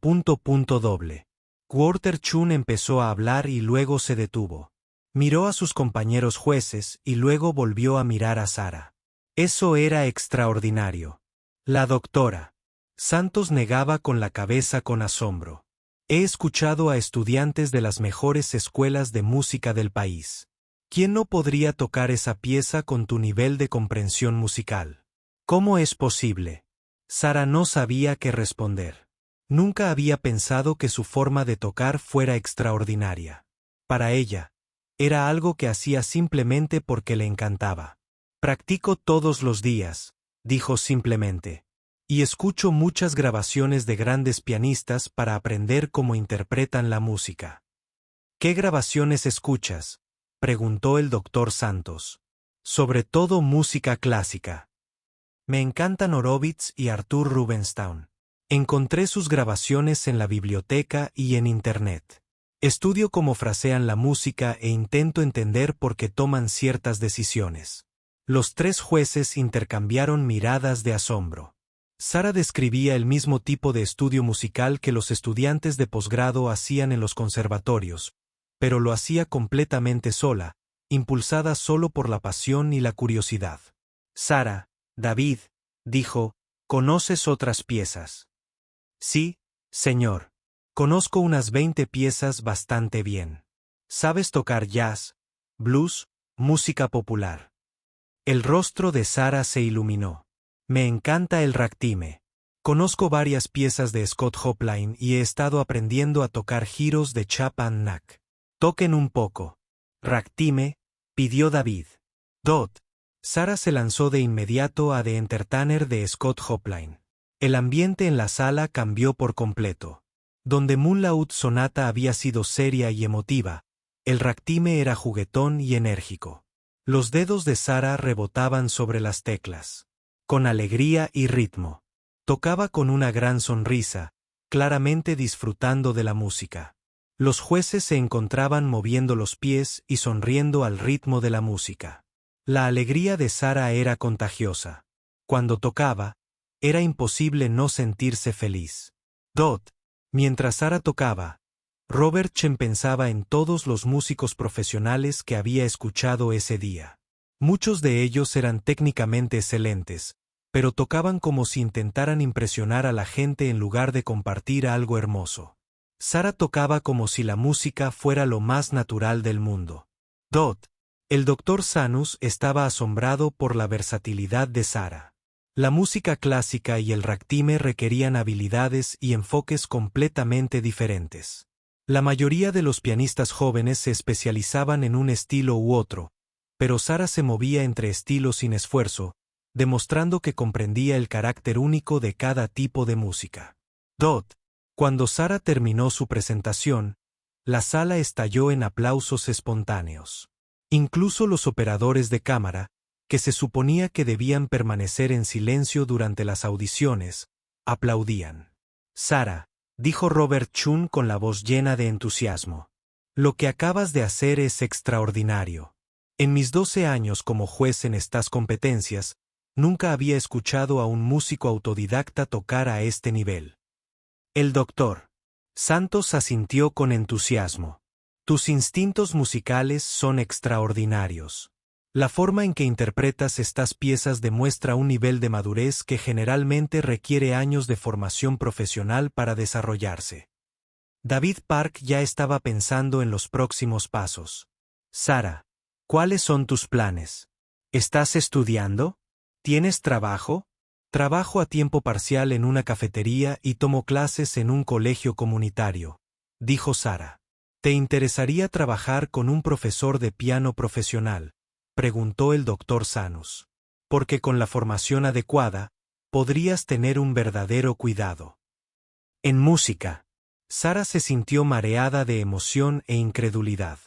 A: Walter Chun empezó a hablar y luego se detuvo. Miró a sus compañeros jueces y luego volvió a mirar a Sara. Eso era extraordinario. La doctora Santos negaba con la cabeza con asombro. He escuchado a estudiantes de las mejores escuelas de música del país. ¿Quién no podría tocar esa pieza con tu nivel de comprensión musical? ¿Cómo es posible? Sara no sabía qué responder. Nunca había pensado que su forma de tocar fuera extraordinaria. Para ella, era algo que hacía simplemente porque le encantaba. Practico todos los días, dijo simplemente. Y escucho muchas grabaciones de grandes pianistas para aprender cómo interpretan la música. ¿Qué grabaciones escuchas?, preguntó el doctor Santos. Sobre todo música clásica. Me encantan Horowitz y Arthur Rubinstein. Encontré sus grabaciones en la biblioteca y en Internet. Estudio cómo frasean la música e intento entender por qué toman ciertas decisiones. Los 3 jueces intercambiaron miradas de asombro. Sara describía el mismo tipo de estudio musical que los estudiantes de posgrado hacían en los conservatorios, pero lo hacía completamente sola, impulsada solo por la pasión y la curiosidad. Sara, David, dijo, ¿conoces otras piezas? Sí, señor. Conozco unas 20 piezas bastante bien. ¿Sabes tocar jazz, blues, música popular? El rostro de Sara se iluminó. Me encanta el ragtime. Conozco varias piezas de Scott Joplin y he estado aprendiendo a tocar giros de Chap and Knack. Toquen un poco. Ragtime, pidió David. Sara se lanzó de inmediato a The Entertainer de Scott Joplin. El ambiente en la sala cambió por completo. Donde Moonlight Sonata había sido seria y emotiva, el ragtime era juguetón y enérgico. Los dedos de Sara rebotaban sobre las teclas. Con alegría y ritmo. Tocaba con una gran sonrisa, claramente disfrutando de la música. Los jueces se encontraban moviendo los pies y sonriendo al ritmo de la música. La alegría de Sara era contagiosa. Cuando tocaba, era imposible no sentirse feliz. Mientras Sara tocaba, Robert Chen pensaba en todos los músicos profesionales que había escuchado ese día. Muchos de ellos eran técnicamente excelentes, pero tocaban como si intentaran impresionar a la gente en lugar de compartir algo hermoso. Sara tocaba como si la música fuera lo más natural del mundo. El doctor Sanus estaba asombrado por la versatilidad de Sara. La música clásica y el ragtime requerían habilidades y enfoques completamente diferentes. La mayoría de los pianistas jóvenes se especializaban en un estilo u otro, pero Sara se movía entre estilos sin esfuerzo, demostrando que comprendía el carácter único de cada tipo de música. Cuando Sara terminó su presentación, la sala estalló en aplausos espontáneos. Incluso los operadores de cámara, que se suponía que debían permanecer en silencio durante las audiciones, aplaudían. Sara, dijo Robert Chun con la voz llena de entusiasmo. Lo que acabas de hacer es extraordinario. En mis 12 años como juez en estas competencias, nunca había escuchado a un músico autodidacta tocar a este nivel. El doctor Santos asintió con entusiasmo. Tus instintos musicales son extraordinarios. La forma en que interpretas estas piezas demuestra un nivel de madurez que generalmente requiere años de formación profesional para desarrollarse. David Park ya estaba pensando en los próximos pasos. Sara, ¿cuáles son tus planes? ¿Estás estudiando? ¿Tienes trabajo? Trabajo a tiempo parcial en una cafetería y tomo clases en un colegio comunitario, dijo Sara. ¿Te interesaría trabajar con un profesor de piano profesional?, preguntó el doctor Sanus. Porque con la formación adecuada, podrías tener un verdadero cuidado. En música. Sara se sintió mareada de emoción e incredulidad.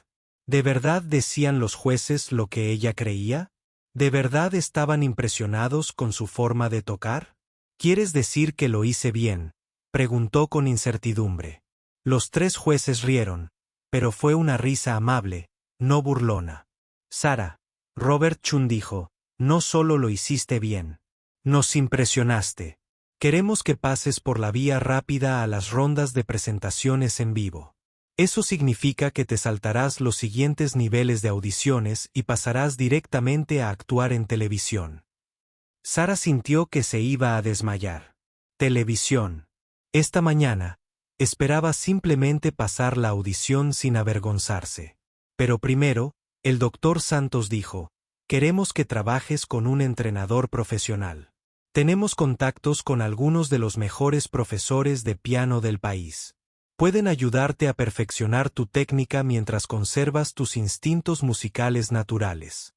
A: ¿De verdad decían los jueces lo que ella creía? ¿De verdad estaban impresionados con su forma de tocar? ¿Quieres decir que lo hice bien?, preguntó con incertidumbre. Los 3 jueces rieron, pero fue una risa amable, no burlona. Sara, Robert Chun dijo, no solo lo hiciste bien. Nos impresionaste. Queremos que pases por la vía rápida a las rondas de presentaciones en vivo. Eso significa que te saltarás los siguientes niveles de audiciones y pasarás directamente a actuar en televisión. Sara sintió que se iba a desmayar. Televisión. Esta mañana, esperaba simplemente pasar la audición sin avergonzarse. Pero primero, el doctor Santos dijo, queremos que trabajes con un entrenador profesional. Tenemos contactos con algunos de los mejores profesores de piano del país. Pueden ayudarte a perfeccionar tu técnica mientras conservas tus instintos musicales naturales.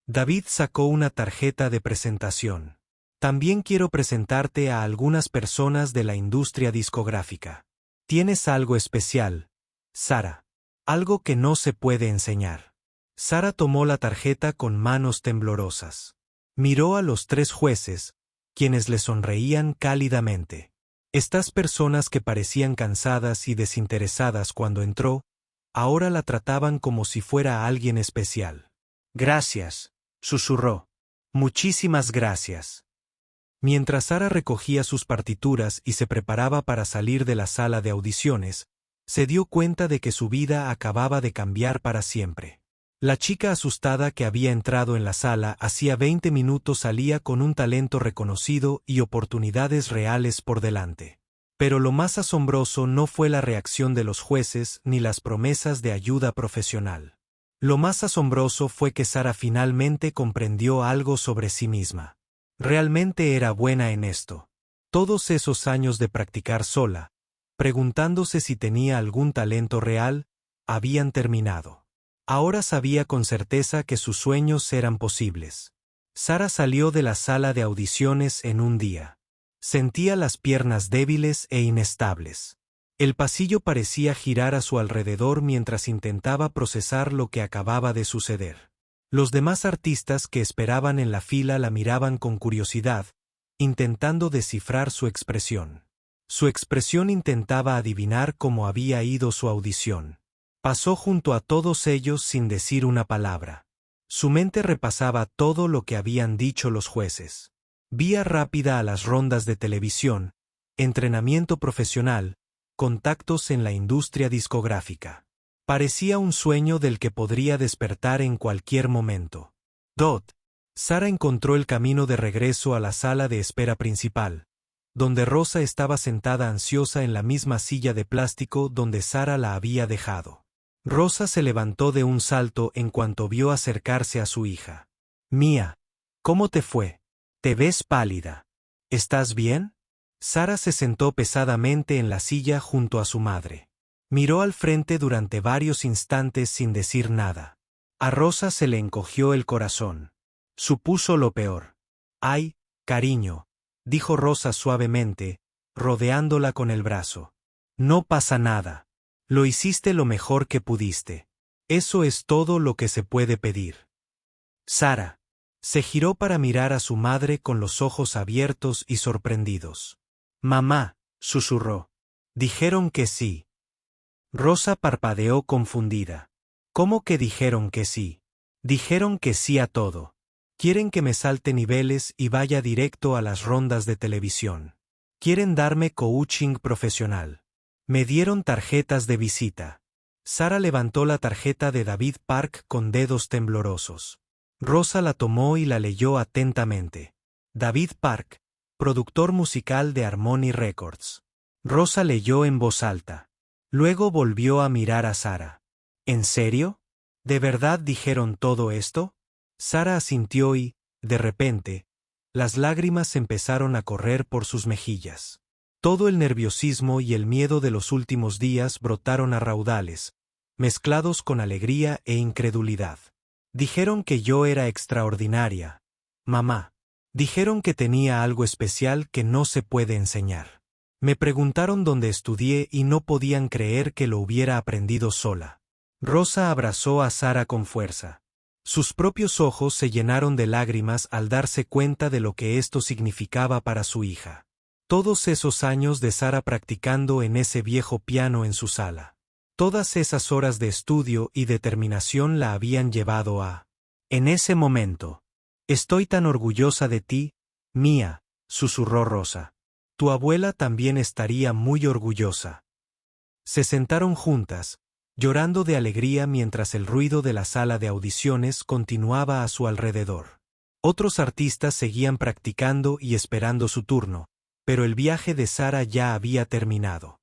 A: David sacó una tarjeta de presentación. También quiero presentarte a algunas personas de la industria discográfica. Tienes algo especial, Sara. Algo que no se puede enseñar. Sara tomó la tarjeta con manos temblorosas. Miró a los 3 jueces, quienes le sonreían cálidamente. Estas personas que parecían cansadas y desinteresadas cuando entró, ahora la trataban como si fuera alguien especial. Gracias, susurró. Muchísimas gracias. Mientras Sara recogía sus partituras y se preparaba para salir de la sala de audiciones, se dio cuenta de que su vida acababa de cambiar para siempre. La chica asustada que había entrado en la sala hacía 20 minutos salía con un talento reconocido y oportunidades reales por delante. Pero lo más asombroso no fue la reacción de los jueces ni las promesas de ayuda profesional. Lo más asombroso fue que Sara finalmente comprendió algo sobre sí misma. Realmente era buena en esto. Todos esos años de practicar sola, preguntándose si tenía algún talento real, habían terminado. Ahora sabía con certeza que sus sueños eran posibles. Sara salió de la sala de audiciones en un día. Sentía las piernas débiles e inestables. El pasillo parecía girar a su alrededor mientras intentaba procesar lo que acababa de suceder. Los demás artistas que esperaban en la fila la miraban con curiosidad, intentando descifrar su expresión. Su expresión intentaba adivinar cómo había ido su audición. Pasó junto a todos ellos sin decir una palabra. Su mente repasaba todo lo que habían dicho los jueces. Vía rápida a las rondas de televisión, entrenamiento profesional, contactos en la industria discográfica. Parecía un sueño del que podría despertar en cualquier momento. Sara encontró el camino de regreso a la sala de espera principal, donde Rosa estaba sentada ansiosa en la misma silla de plástico donde Sara la había dejado. Rosa se levantó de un salto en cuanto vio acercarse a su hija. Mía, ¿cómo te fue? Te ves pálida. ¿Estás bien? Sara se sentó pesadamente en la silla junto a su madre. Miró al frente durante varios instantes sin decir nada. A Rosa se le encogió el corazón. Supuso lo peor. Ay, cariño, dijo Rosa suavemente, rodeándola con el brazo. No pasa nada. Lo hiciste lo mejor que pudiste. Eso es todo lo que se puede pedir. Sara se giró para mirar a su madre con los ojos abiertos y sorprendidos. Mamá, susurró. Dijeron que sí. Rosa parpadeó confundida. ¿Cómo que dijeron que sí? Dijeron que sí a todo. Quieren que me salte niveles y vaya directo a las rondas de televisión. Quieren darme coaching profesional. Me dieron tarjetas de visita. Sara levantó la tarjeta de David Park con dedos temblorosos. Rosa la tomó y la leyó atentamente. David Park, productor musical de Harmony Records. Rosa leyó en voz alta. Luego volvió a mirar a Sara. ¿En serio? ¿De verdad dijeron todo esto? Sara asintió y, de repente, las lágrimas empezaron a correr por sus mejillas. Todo el nerviosismo y el miedo de los últimos días brotaron a raudales, mezclados con alegría e incredulidad. Dijeron que yo era extraordinaria. Mamá. Dijeron que tenía algo especial que no se puede enseñar. Me preguntaron dónde estudié y no podían creer que lo hubiera aprendido sola. Rosa abrazó a Sara con fuerza. Sus propios ojos se llenaron de lágrimas al darse cuenta de lo que esto significaba para su hija. Todos esos años de Sara practicando en ese viejo piano en su sala. Todas esas horas de estudio y determinación la habían llevado a... En ese momento. Estoy tan orgullosa de ti, Mía, susurró Rosa. Tu abuela también estaría muy orgullosa. Se sentaron juntas, llorando de alegría mientras el ruido de la sala de audiciones continuaba a su alrededor. Otros artistas seguían practicando y esperando su turno, pero el viaje de Sara ya había terminado.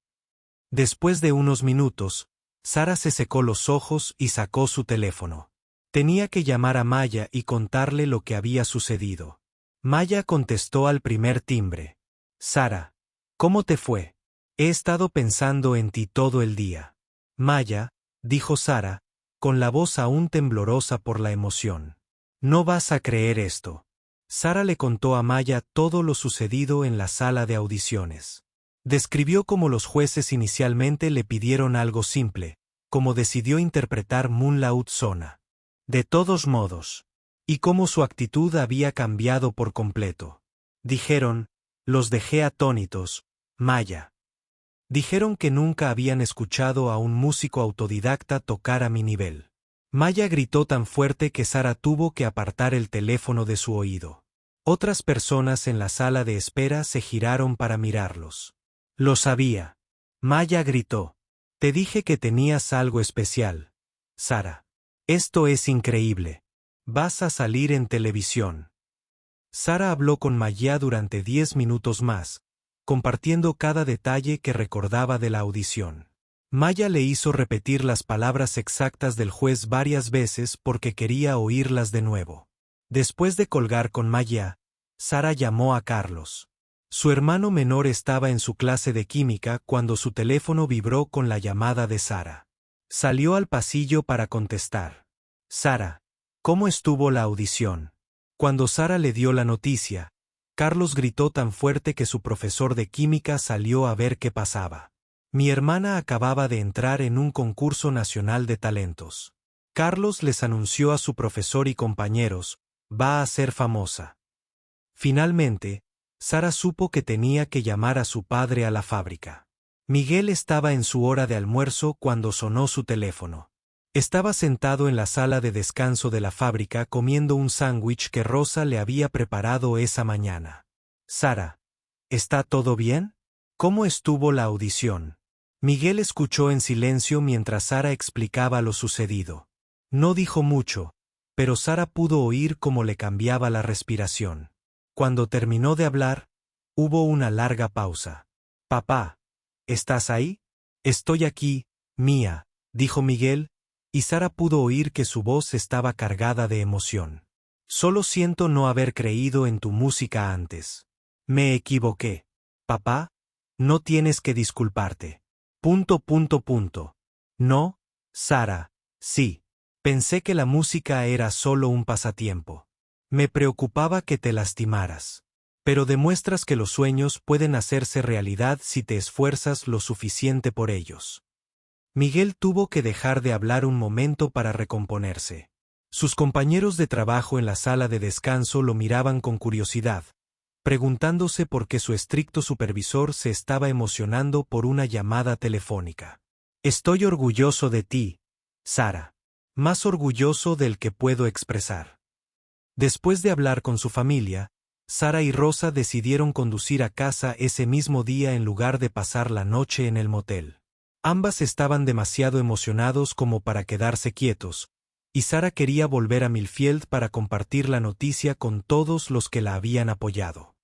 A: Después de unos minutos, Sara se secó los ojos y sacó su teléfono. Tenía que llamar a Maya y contarle lo que había sucedido. Maya contestó al primer timbre. Sara, ¿cómo te fue? He estado pensando en ti todo el día. Maya, dijo Sara, con la voz aún temblorosa por la emoción. No vas a creer esto. Sara le contó a Maya todo lo sucedido en la sala de audiciones. Describió cómo los jueces inicialmente le pidieron algo simple, cómo decidió interpretar Moonlight Sona. De todos modos. Y cómo su actitud había cambiado por completo. Dijeron, los dejé atónitos, Maya. Dijeron que nunca habían escuchado a un músico autodidacta tocar a mi nivel. Maya gritó tan fuerte que Sara tuvo que apartar el teléfono de su oído. Otras personas en la sala de espera se giraron para mirarlos. Lo sabía. Maya gritó. Te dije que tenías algo especial, Sara. Esto es increíble. Vas a salir en televisión. Sara habló con Maya durante 10 minutos más, compartiendo cada detalle que recordaba de la audición. Maya le hizo repetir las palabras exactas del juez varias veces porque quería oírlas de nuevo. Después de colgar con Maya, Sara llamó a Carlos. Su hermano menor estaba en su clase de química cuando su teléfono vibró con la llamada de Sara. Salió al pasillo para contestar. Sara, ¿cómo estuvo la audición? Cuando Sara le dio la noticia, Carlos gritó tan fuerte que su profesor de química salió a ver qué pasaba. Mi hermana acababa de entrar en un concurso nacional de talentos. Carlos les anunció a su profesor y compañeros, va a ser famosa. Finalmente, Sara supo que tenía que llamar a su padre a la fábrica. Miguel estaba en su hora de almuerzo cuando sonó su teléfono. Estaba sentado en la sala de descanso de la fábrica comiendo un sándwich que Rosa le había preparado esa mañana. Sara, ¿está todo bien? ¿Cómo estuvo la audición? Miguel escuchó en silencio mientras Sara explicaba lo sucedido. No dijo mucho, pero Sara pudo oír cómo le cambiaba la respiración. Cuando terminó de hablar, hubo una larga pausa. Papá, ¿estás ahí? Estoy aquí, Mía, dijo Miguel, y Sara pudo oír que su voz estaba cargada de emoción. Solo siento no haber creído en tu música antes. Me equivoqué. Papá, no tienes que disculparte. ... No, Sara, sí. Pensé que la música era solo un pasatiempo. Me preocupaba que te lastimaras. Pero demuestras que los sueños pueden hacerse realidad si te esfuerzas lo suficiente por ellos. Miguel tuvo que dejar de hablar un momento para recomponerse. Sus compañeros de trabajo en la sala de descanso lo miraban con curiosidad, preguntándose por qué su estricto supervisor se estaba emocionando por una llamada telefónica. Estoy orgulloso de ti, Sara. Más orgulloso del que puedo expresar. Después de hablar con su familia, Sara y Rosa decidieron conducir a casa ese mismo día en lugar de pasar la noche en el motel. Ambas estaban demasiado emocionados como para quedarse quietos, y Sara quería volver a Millfield para compartir la noticia con todos los que la habían apoyado.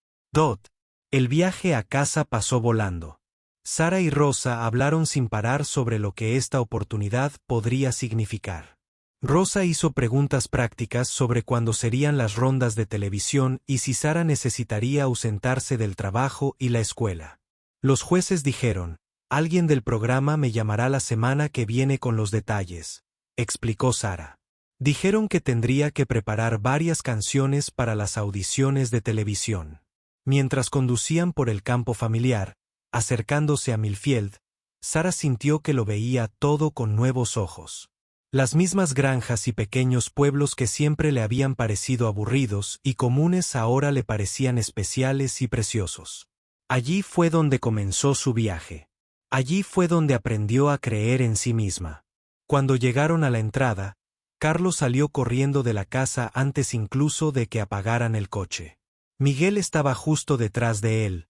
A: El viaje a casa pasó volando. Sara y Rosa hablaron sin parar sobre lo que esta oportunidad podría significar. Rosa hizo preguntas prácticas sobre cuándo serían las rondas de televisión y si Sara necesitaría ausentarse del trabajo y la escuela. Los jueces dijeron, alguien del programa me llamará la semana que viene con los detalles, explicó Sara. Dijeron que tendría que preparar varias canciones para las audiciones de televisión. Mientras conducían por el campo familiar, acercándose a Millfield, Sara sintió que lo veía todo con nuevos ojos. Las mismas granjas y pequeños pueblos que siempre le habían parecido aburridos y comunes ahora le parecían especiales y preciosos. Allí fue donde comenzó su viaje. Allí fue donde aprendió a creer en sí misma. Cuando llegaron a la entrada, Carlos salió corriendo de la casa antes incluso de que apagaran el coche. Miguel estaba justo detrás de él,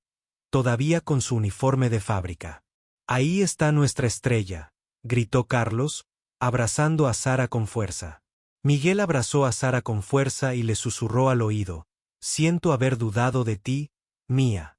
A: todavía con su uniforme de fábrica. «Ahí está nuestra estrella», gritó Carlos, abrazando a Sara con fuerza. Miguel abrazó a Sara con fuerza y le susurró al oído: «Siento haber dudado de ti, mía».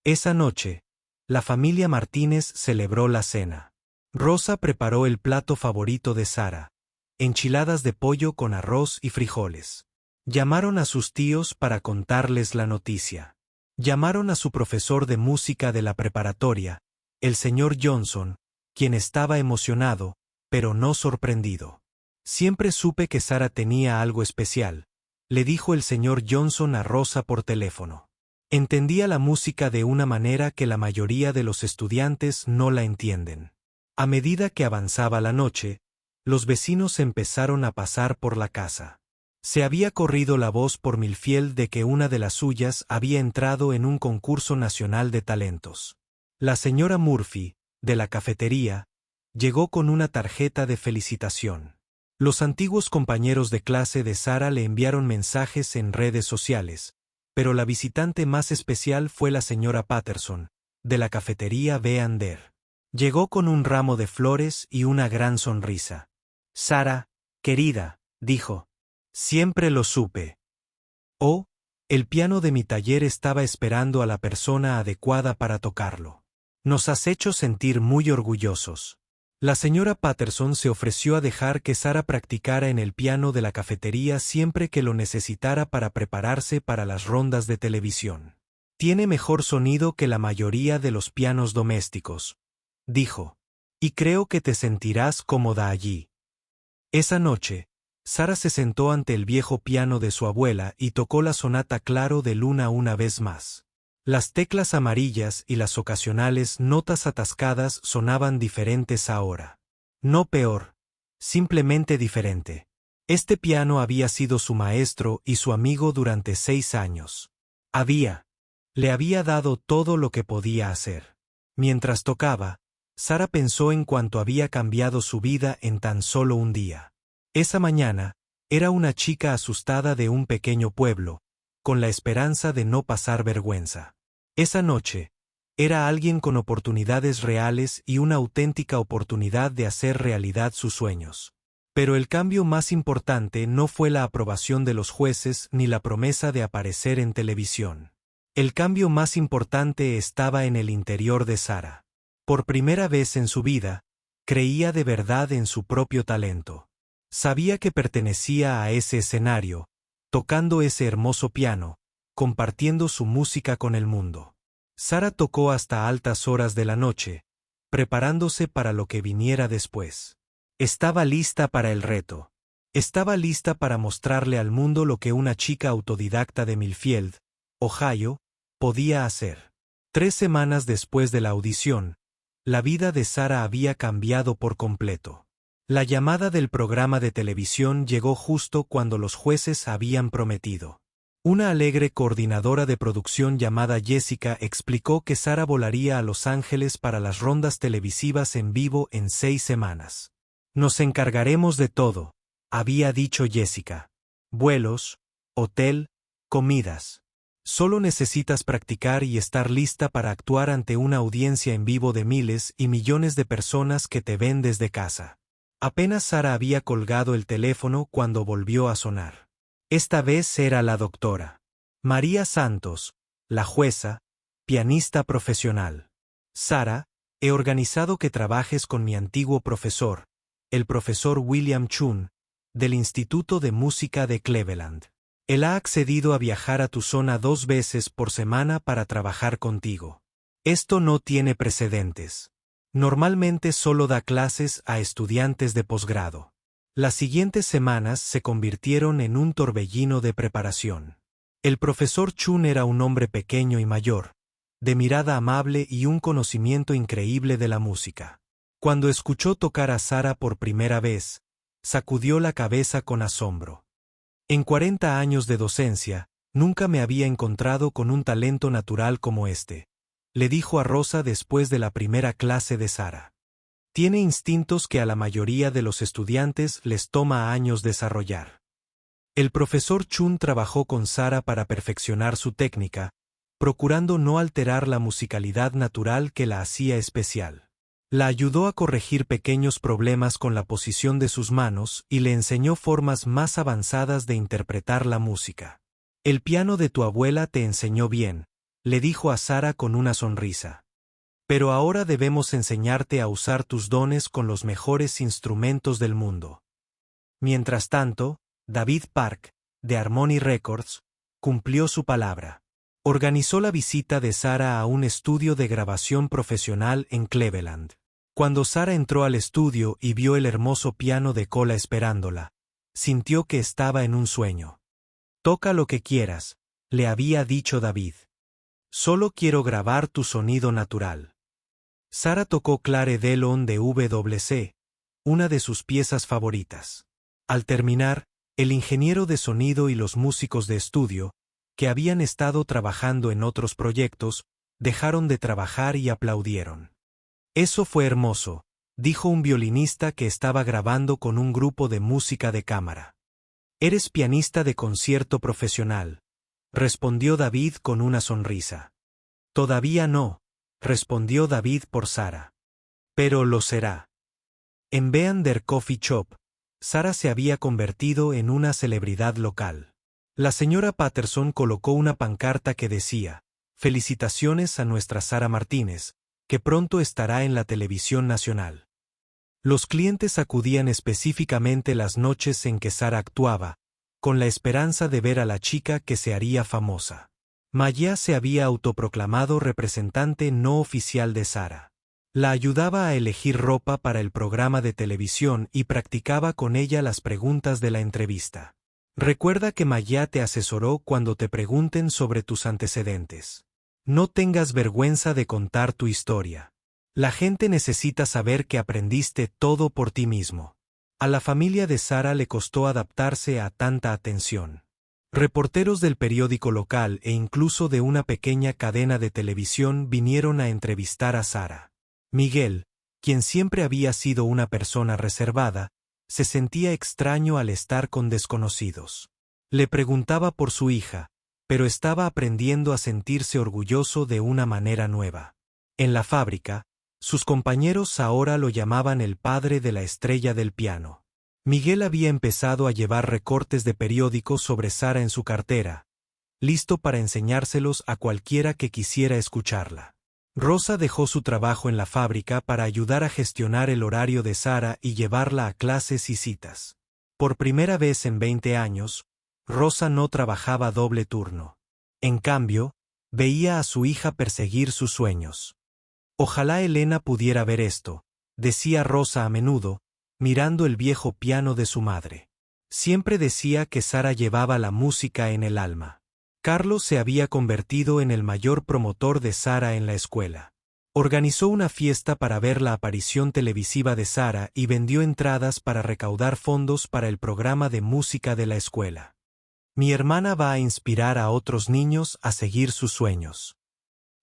A: Esa noche, la familia Martínez celebró la cena. Rosa preparó el plato favorito de Sara: enchiladas de pollo con arroz y frijoles. Llamaron a sus tíos para contarles la noticia. Llamaron a su profesor de música de la preparatoria, el señor Johnson, quien estaba emocionado, pero no sorprendido. «Siempre supe que Sara tenía algo especial», le dijo el señor Johnson a Rosa por teléfono. «Entendía la música de una manera que la mayoría de los estudiantes no la entienden». A medida que avanzaba la noche, los vecinos empezaron a pasar por la casa. Se había corrido la voz por Millfield de que una de las suyas había entrado en un concurso nacional de talentos. La señora Murphy, de la cafetería, llegó con una tarjeta de felicitación. Los antiguos compañeros de clase de Sara le enviaron mensajes en redes sociales, pero la visitante más especial fue la señora Patterson, de la cafetería B&R. Llegó con un ramo de flores y una gran sonrisa. «Sara, querida», dijo, «siempre lo supe. Oh, el piano de mi taller estaba esperando a la persona adecuada para tocarlo. Nos has hecho sentir muy orgullosos». La señora Patterson se ofreció a dejar que Sara practicara en el piano de la cafetería siempre que lo necesitara para prepararse para las rondas de televisión. «Tiene mejor sonido que la mayoría de los pianos domésticos», dijo, «y creo que te sentirás cómoda allí». Esa noche, Sara se sentó ante el viejo piano de su abuela y tocó la sonata Claro de Luna una vez más. Las teclas amarillas y las ocasionales notas atascadas sonaban diferentes ahora. No peor, simplemente diferente. Este piano había sido su maestro y su amigo durante 6 años. Le había dado todo lo que podía hacer. Mientras tocaba, Sara pensó en cuánto había cambiado su vida en tan solo un día. Esa mañana, era una chica asustada de un pequeño pueblo, con la esperanza de no pasar vergüenza. Esa noche, era alguien con oportunidades reales y una auténtica oportunidad de hacer realidad sus sueños. Pero el cambio más importante no fue la aprobación de los jueces ni la promesa de aparecer en televisión. El cambio más importante estaba en el interior de Sara. Por primera vez en su vida, creía de verdad en su propio talento. Sabía que pertenecía a ese escenario, tocando ese hermoso piano, compartiendo su música con el mundo. Sara tocó hasta altas horas de la noche, preparándose para lo que viniera después. Estaba lista para el reto. Estaba lista para mostrarle al mundo lo que una chica autodidacta de Millfield, Ohio, podía hacer. 3 semanas después de la audición, la vida de Sara había cambiado por completo. La llamada del programa de televisión llegó justo cuando los jueces habían prometido. Una alegre coordinadora de producción llamada Jessica explicó que Sara volaría a Los Ángeles para las rondas televisivas en vivo en 6 semanas. «Nos encargaremos de todo», había dicho Jessica. «Vuelos, hotel, comidas. Solo necesitas practicar y estar lista para actuar ante una audiencia en vivo de miles y millones de personas que te ven desde casa». Apenas Sara había colgado el teléfono cuando volvió a sonar. Esta vez era la doctora María Santos, la jueza, pianista profesional. «Sara, he organizado que trabajes con mi antiguo profesor, el profesor William Chun, del Instituto de Música de Cleveland. Él ha accedido a viajar a tu zona 2 veces por semana para trabajar contigo. Esto no tiene precedentes. Normalmente solo da clases a estudiantes de posgrado». Las siguientes semanas se convirtieron en un torbellino de preparación. El profesor Chun era un hombre pequeño y mayor, de mirada amable y un conocimiento increíble de la música. Cuando escuchó tocar a Sara por primera vez, sacudió la cabeza con asombro. «En 40 años de docencia, nunca me había encontrado con un talento natural como este», le dijo a Rosa después de la primera clase de Sara. Tiene instintos que a la mayoría de los estudiantes les toma años desarrollar. El profesor Chun trabajó con Sara para perfeccionar su técnica, procurando no alterar la musicalidad natural que la hacía especial. La ayudó a corregir pequeños problemas con la posición de sus manos y le enseñó formas más avanzadas de interpretar la música. El piano de tu abuela te enseñó bien, le dijo a Sara con una sonrisa. Pero ahora debemos enseñarte a usar tus dones con los mejores instrumentos del mundo. Mientras tanto, David Park, de Harmony Records, cumplió su palabra. Organizó la visita de Sara a un estudio de grabación profesional en Cleveland. Cuando Sara entró al estudio y vio el hermoso piano de cola esperándola, sintió que estaba en un sueño. Toca lo que quieras, le había dicho David. Solo quiero grabar tu sonido natural. Sara tocó Clare Delon de WC, una de sus piezas favoritas. Al terminar, el ingeniero de sonido y los músicos de estudio, que habían estado trabajando en otros proyectos, dejaron de trabajar y aplaudieron. Eso fue hermoso, dijo un violinista que estaba grabando con un grupo de música de cámara. Eres pianista de concierto profesional, respondió David con una sonrisa. Todavía no, respondió David por Sara. Pero lo será. En Bean der Coffee Shop, Sara se había convertido en una celebridad local. La señora Patterson colocó una pancarta que decía: «Felicitaciones a nuestra Sara Martínez, que pronto estará en la televisión nacional». Los clientes acudían específicamente las noches en que Sara actuaba, con la esperanza de ver a la chica que se haría famosa. Maya se había autoproclamado representante no oficial de Sara. La ayudaba a elegir ropa para el programa de televisión y practicaba con ella las preguntas de la entrevista. Recuerda que Maya te asesoró cuando te pregunten sobre tus antecedentes. No tengas vergüenza de contar tu historia. La gente necesita saber que aprendiste todo por ti mismo. A la familia de Sara le costó adaptarse a tanta atención. Reporteros del periódico local e incluso de una pequeña cadena de televisión vinieron a entrevistar a Sara. Miguel, quien siempre había sido una persona reservada, se sentía extraño al estar con desconocidos. Le preguntaba por su hija, pero estaba aprendiendo a sentirse orgulloso de una manera nueva. En la fábrica, sus compañeros ahora lo llamaban el padre de la estrella del piano. Miguel había empezado a llevar recortes de periódicos sobre Sara en su cartera, listo para enseñárselos a cualquiera que quisiera escucharla. Rosa dejó su trabajo en la fábrica para ayudar a gestionar el horario de Sara y llevarla a clases y citas. Por primera vez en 20 años, Rosa no trabajaba doble turno. En cambio, veía a su hija perseguir sus sueños. Ojalá Elena pudiera ver esto, decía Rosa a menudo, mirando el viejo piano de su madre. Siempre decía que Sara llevaba la música en el alma. Carlos se había convertido en el mayor promotor de Sara en la escuela. Organizó una fiesta para ver la aparición televisiva de Sara y vendió entradas para recaudar fondos para el programa de música de la escuela. Mi hermana va a inspirar a otros niños a seguir sus sueños.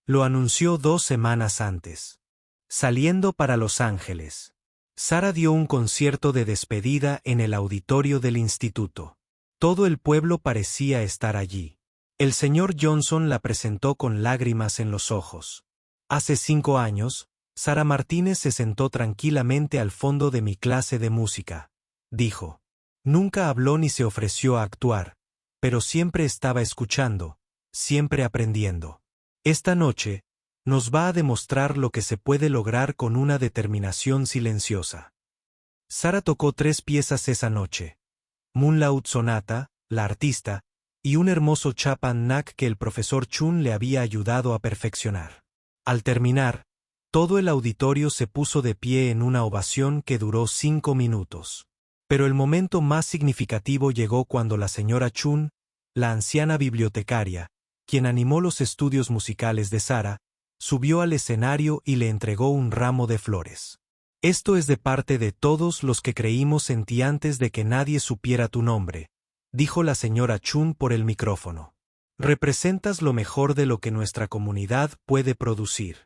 A: Lo anunció 2 semanas antes. Saliendo para Los Ángeles. Sara dio un concierto de despedida en el auditorio del instituto. Todo el pueblo parecía estar allí. El señor Johnson la presentó con lágrimas en los ojos. Hace 5 años, Sara Martínez se sentó tranquilamente al fondo de mi clase de música, dijo. Nunca habló ni se ofreció a actuar, pero siempre estaba escuchando, siempre aprendiendo. Esta noche, nos va a demostrar lo que se puede lograr con una determinación silenciosa. Sara tocó 3 piezas esa noche. Moonlight Sonata, La artista, y un hermoso Chopin Knack que el profesor Chun le había ayudado a perfeccionar. Al terminar, todo el auditorio se puso de pie en una ovación que duró 5 minutos. Pero el momento más significativo llegó cuando la señora Chun, la anciana bibliotecaria, quien animó los estudios musicales de Sara, subió al escenario y le entregó un ramo de flores. Esto es de parte de todos los que creímos en ti antes de que nadie supiera tu nombre, dijo la señora Chun por el micrófono. Representas lo mejor de lo que nuestra comunidad puede producir.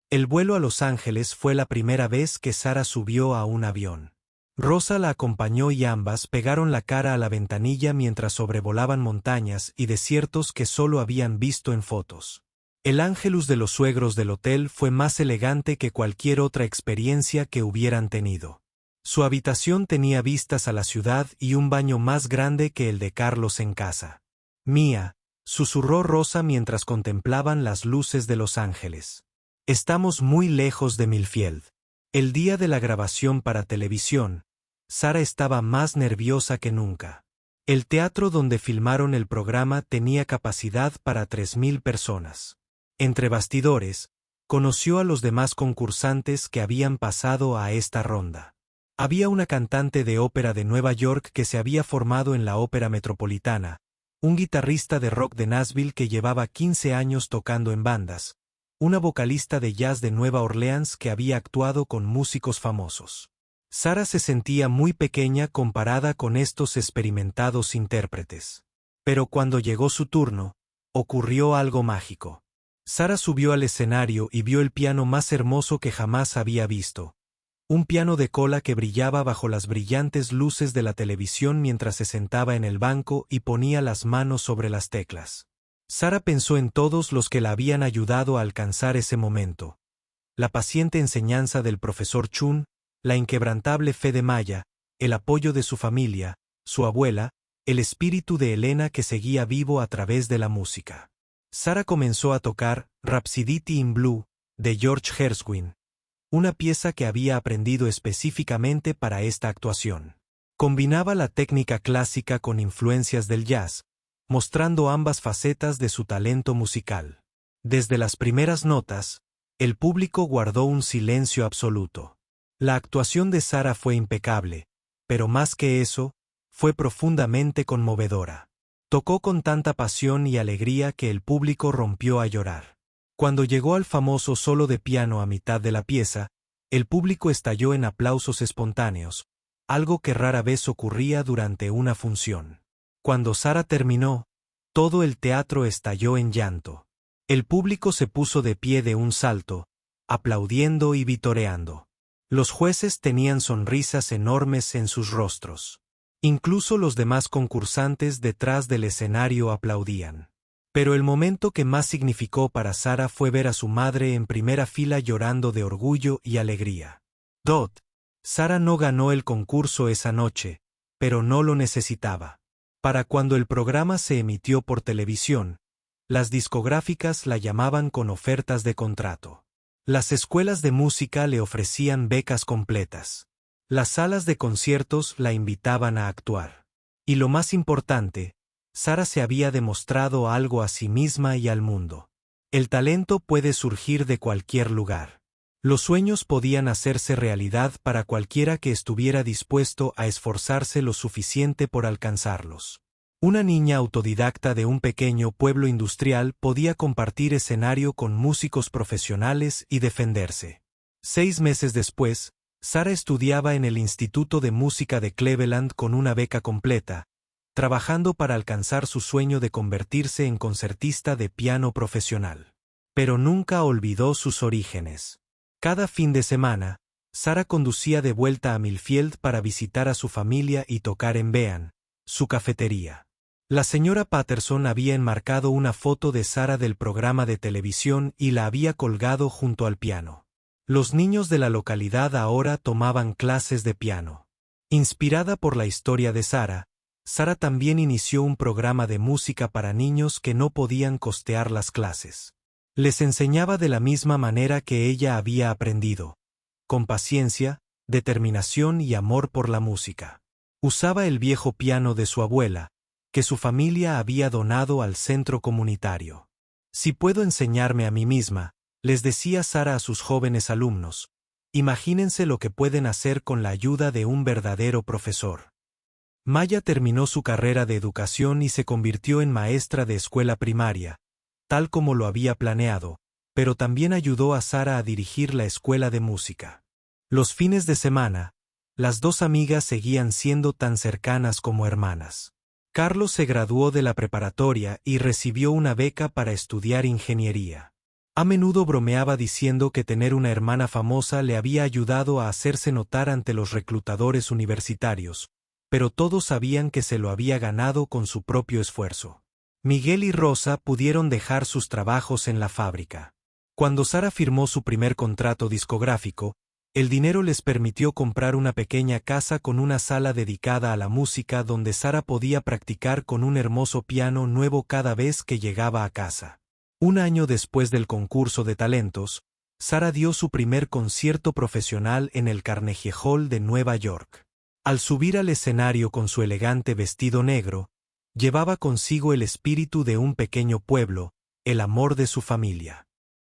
A: El vuelo a Los Ángeles fue la primera vez que Sara subió a un avión. Rosa la acompañó y ambas pegaron la cara a la ventanilla mientras sobrevolaban montañas y desiertos que solo habían visto en fotos. El ángelus de los suegros del hotel fue más elegante que cualquier otra experiencia que hubieran tenido. Su habitación tenía vistas a la ciudad y un baño más grande que el de Carlos en casa. Mía, susurró Rosa mientras contemplaban las luces de Los Ángeles. Estamos muy lejos de Millfield. El día de la grabación para televisión, Sara estaba más nerviosa que nunca. El teatro donde filmaron el programa tenía capacidad para 3.000 personas. Entre bastidores, conoció a los demás concursantes que habían pasado a esta ronda. Había una cantante de ópera de Nueva York que se había formado en la Ópera Metropolitana, un guitarrista de rock de Nashville que llevaba 15 años tocando en bandas, una vocalista de jazz de Nueva Orleans que había actuado con músicos famosos. Sara se sentía muy pequeña comparada con estos experimentados intérpretes. Pero cuando llegó su turno, ocurrió algo mágico. Sara subió al escenario y vio el piano más hermoso que jamás había visto. Un piano de cola que brillaba bajo las brillantes luces de la televisión mientras se sentaba en el banco y ponía las manos sobre las teclas. Sara pensó en todos los que la habían ayudado a alcanzar ese momento. La paciente enseñanza del profesor Chun, la inquebrantable fe de Maya, el apoyo de su familia, su abuela, el espíritu de Elena que seguía vivo a través de la música. Sara comenzó a tocar Rhapsody in Blue, de George Gershwin, una pieza que había aprendido específicamente para esta actuación. Combinaba la técnica clásica con influencias del jazz, mostrando ambas facetas de su talento musical. Desde las primeras notas, el público guardó un silencio absoluto. La actuación de Sara fue impecable, pero más que eso, fue profundamente conmovedora. Tocó con tanta pasión y alegría que el público rompió a llorar. Cuando llegó al famoso solo de piano a mitad de la pieza, el público estalló en aplausos espontáneos, algo que rara vez ocurría durante una función. Cuando Sara terminó, todo el teatro estalló en llanto. El público se puso de pie de un salto, aplaudiendo y vitoreando. Los jueces tenían sonrisas enormes en sus rostros. Incluso los demás concursantes detrás del escenario aplaudían. Pero el momento que más significó para Sara fue ver a su madre en primera fila llorando de orgullo y alegría. Sara no ganó el concurso esa noche, pero no lo necesitaba. Para cuando el programa se emitió por televisión, las discográficas la llamaban con ofertas de contrato. Las escuelas de música le ofrecían becas completas. Las salas de conciertos la invitaban a actuar. Y lo más importante, Sara se había demostrado algo a sí misma y al mundo. El talento puede surgir de cualquier lugar. Los sueños podían hacerse realidad para cualquiera que estuviera dispuesto a esforzarse lo suficiente por alcanzarlos. Una niña autodidacta de un pequeño pueblo industrial podía compartir escenario con músicos profesionales y defenderse. 6 meses después, Sara estudiaba en el Instituto de Música de Cleveland con una beca completa, trabajando para alcanzar su sueño de convertirse en concertista de piano profesional. Pero nunca olvidó sus orígenes. Cada fin de semana, Sara conducía de vuelta a Millfield para visitar a su familia y tocar en Bean, su cafetería. La señora Patterson había enmarcado una foto de Sara del programa de televisión y la había colgado junto al piano. Los niños de la localidad ahora tomaban clases de piano. Inspirada por la historia de Sara, Sara también inició un programa de música para niños que no podían costear las clases. Les enseñaba de la misma manera que ella había aprendido, con paciencia, determinación y amor por la música. Usaba el viejo piano de su abuela, que su familia había donado al centro comunitario. Si puedo enseñarme a mí misma, les decía Sara a sus jóvenes alumnos, imagínense lo que pueden hacer con la ayuda de un verdadero profesor. Maya terminó su carrera de educación y se convirtió en maestra de escuela primaria, tal como lo había planeado, pero también ayudó a Sara a dirigir la escuela de música. Los fines de semana, las dos amigas seguían siendo tan cercanas como hermanas. Carlos se graduó de la preparatoria y recibió una beca para estudiar ingeniería. A menudo bromeaba diciendo que tener una hermana famosa le había ayudado a hacerse notar ante los reclutadores universitarios, pero todos sabían que se lo había ganado con su propio esfuerzo. Miguel y Rosa pudieron dejar sus trabajos en la fábrica. Cuando Sara firmó su primer contrato discográfico, el dinero les permitió comprar una pequeña casa con una sala dedicada a la música donde Sara podía practicar con un hermoso piano nuevo cada vez que llegaba a casa. Un año después del concurso de talentos, Sara dio su primer concierto profesional en el Carnegie Hall de Nueva York. Al subir al escenario con su elegante vestido negro, llevaba consigo el espíritu de un pequeño pueblo, el amor de su familia.